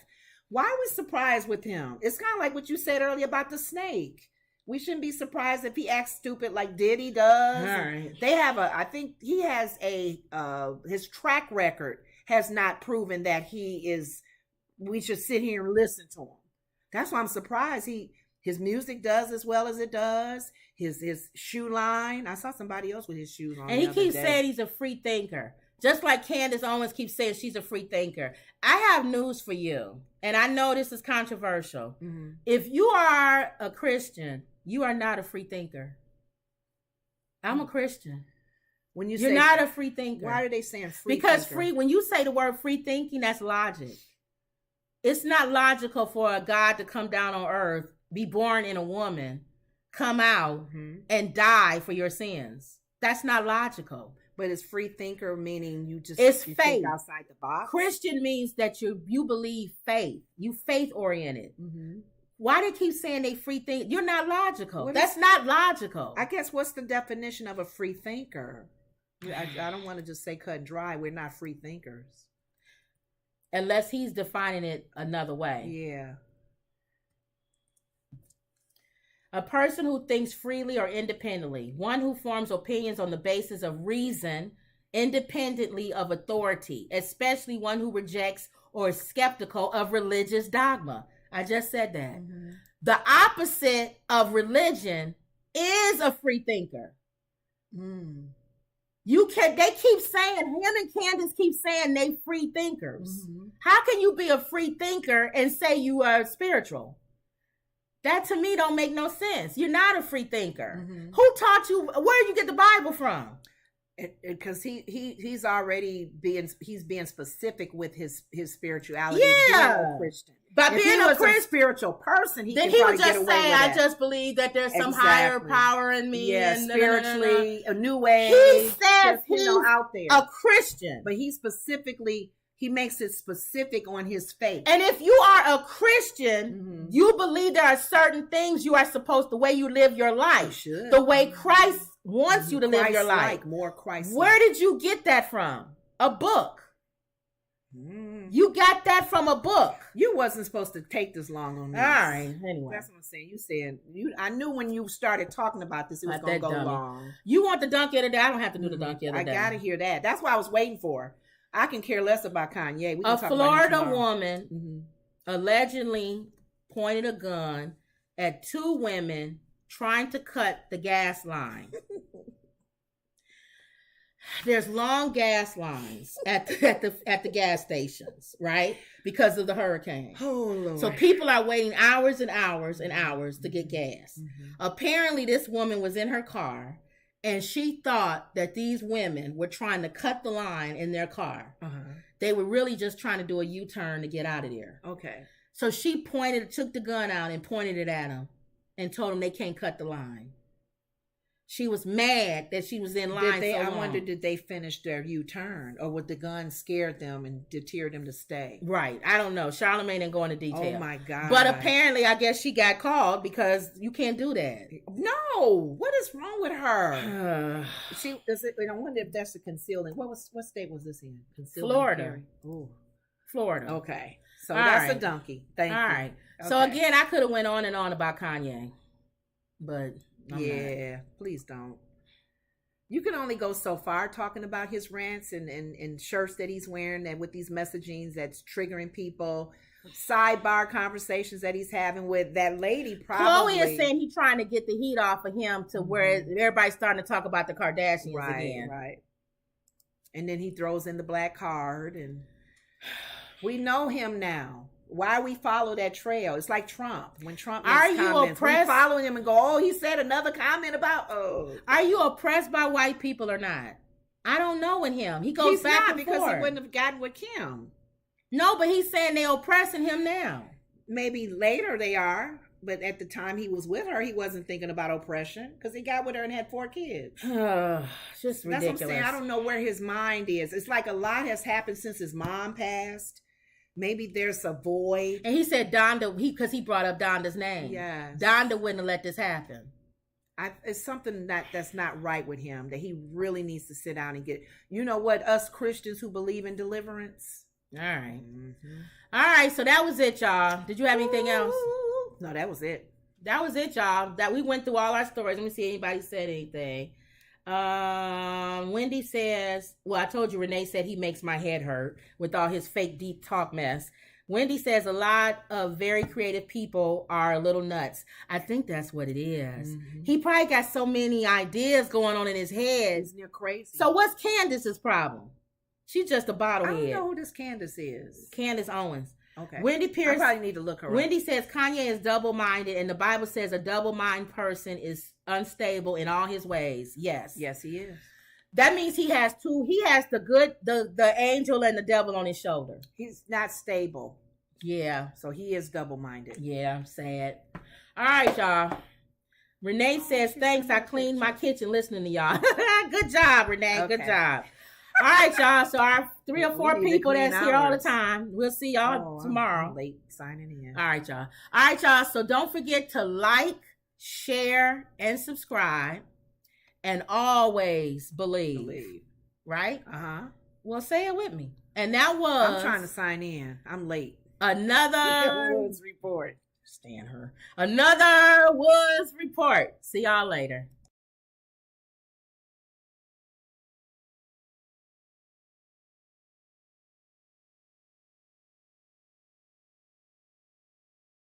S2: Why are we surprised with him? It's kind of like what you said earlier about the snake. We shouldn't be surprised if he acts stupid like Diddy does.
S1: All right.
S2: They have I think he has his track record has not proven that we should sit here and listen to him. That's why I'm surprised. His music does as well as it does. His shoe line. I saw somebody else with his shoes on.
S1: And he keeps saying he's a free thinker. Just like Candace Owens keeps saying she's a free thinker. I have news for you. And I know this is controversial. Mm-hmm. If you are a Christian, you are not a free thinker. I'm a Christian.
S2: When you're
S1: not a free thinker.
S2: Why are they saying free
S1: because
S2: thinker?
S1: When you say the word free thinking, that's logic. It's not logical for a God to come down on earth, be born in a woman, come out and die for your sins. That's not logical.
S2: But it's free thinker meaning you
S1: faith.
S2: Think outside the box.
S1: Christian means that you believe faith. You faith oriented. Mm-hmm. Why they keep saying they free think? You're not logical. That's not logical.
S2: I guess what's the definition of a free thinker? I don't want to just say cut and dry. We're not free thinkers.
S1: Unless he's defining it another way.
S2: Yeah.
S1: A person who thinks freely or independently. One who forms opinions on the basis of reason, independently of authority, especially one who rejects or is skeptical of religious dogma. I just said that. Mm-hmm. The opposite of religion is a free thinker. Mm. They keep saying, him and Candace keep saying they free thinkers. Mm-hmm. How can you be a free thinker and say you are spiritual? That to me don't make no sense. You're not a free thinker. Mm-hmm. Who taught you? Where did you get the Bible from?
S2: Because he's already being specific with his spirituality.
S1: Yeah,
S2: being a Christian.
S1: By being a
S2: spiritual person,
S1: then he would just say, "I just believe that there's some higher power in me."
S2: Yeah, and spiritually, a new way.
S1: He says he's
S2: out there
S1: a Christian,
S2: but he makes it specific on his faith.
S1: And if you are a Christian, you believe there are certain things you are supposed, the way you live your life, the way Christ wants you to live your life.
S2: More Christ.
S1: Where did you get that from? A book. You got that from a book.
S2: You wasn't supposed to take this long on this.
S1: All right. Anyway,
S2: that's what I'm saying. You said I knew when you started talking about this, it was going to go long.
S1: You want the donkey of the day? I don't have to do the donkey of the day.
S2: I got to hear that. That's what I was waiting for. I can care less about Kanye.
S1: A Florida woman allegedly pointed a gun at two women trying to cut the gas line. There's long gas lines at the gas stations, right? Because of the hurricane.
S2: Oh, Lord.
S1: So people are waiting hours and hours and hours to get gas. Mm-hmm. Apparently, this woman was in her car, and she thought that these women were trying to cut the line in their car. Uh-huh. They were really just trying to do a U-turn to get out of there.
S2: Okay.
S1: So she took the gun out and pointed it at them and told them they can't cut the line. She was mad that she was in line so long.
S2: I wonder, did they finish their U-turn, or would the gun scare them and deter them to stay?
S1: Right. I don't know. Charlamagne didn't go into detail.
S2: Oh, my God.
S1: But apparently, I guess she got called because you can't do that.
S2: No. What is wrong with her? I wonder if that's a concealing. What state was this in?
S1: Florida.
S2: Ooh.
S1: Florida.
S2: Okay. So that's a donkey. Thank you. All
S1: right. Okay. So again, I could have went on and on about Kanye, but
S2: please don't. You can only go so far talking about his rants and shirts that he's wearing and with these messagings that's triggering people. Sidebar conversations that he's having with that lady. Probably.
S1: Chloe is saying he's trying to get the heat off of him to where everybody's starting to talk about the Kardashians again.
S2: Right. And then he throws in the black card, and we know him now. Why we follow that trail? It's like Trump. When Trump makes comments, we follow him and go, "Oh, he said another comment about." Oh,
S1: are you oppressed by white people or not? I don't know with him. He goes back and
S2: because
S1: forth.
S2: He wouldn't have gotten with Kim.
S1: No, but he's saying they're oppressing him now.
S2: Maybe later they are, but at the time he was with her, he wasn't thinking about oppression because he got with her and had 4 kids.
S1: Just ridiculous.
S2: That's what I'm saying. I don't know where his mind is. It's like a lot has happened since his mom passed. maybe there's a void.
S1: And he said Donda, because he brought up Donda's name.
S2: Yes.
S1: Donda wouldn't have let this happen.
S2: It's something that's not right with him, that he really needs to sit down and get, you know what, us Christians who believe in deliverance.
S1: All right. Mm-hmm. All right, so that was it, y'all. Did you have anything else?
S2: No, that was it.
S1: That was it, y'all. That we went through all our stories. Let me see if anybody said anything. Wendy says, well, I told you Renee said he makes my head hurt with all his fake deep talk mess. Wendy says a lot of very creative people are a little nuts. I think that's what it is. Mm-hmm. He probably got so many ideas going on in his head.
S2: He's near crazy.
S1: So what's Candace's problem? She's just a bottlehead.
S2: I don't know who this Candace is.
S1: Candace Owens.
S2: Okay.
S1: Wendy Pierce.
S2: I probably need to look her up.
S1: Wendy says Kanye is double-minded, and the Bible says a double-minded person is unstable in all his ways. Yes.
S2: Yes, he is.
S1: That means he has two. He has the good, the angel and the devil on his shoulder.
S2: He's not stable.
S1: Yeah.
S2: So he is double-minded.
S1: Yeah, I'm sad. All right, y'all. Renee says, thanks. I cleaned my kitchen listening to y'all. Good job, Renee. Okay. Good job. All right, y'all. So our 3 or 4 people that's here all the time. We'll see y'all tomorrow.
S2: I'm late signing in.
S1: All right, y'all. All right, y'all. So don't forget to like, share, and subscribe. And always believe. Right?
S2: Uh-huh.
S1: Well, say it with me. And that was...
S2: I'm trying to sign in. I'm late.
S1: Another...
S2: Woods Report.
S1: Stand her. Another Woods Report. See y'all later.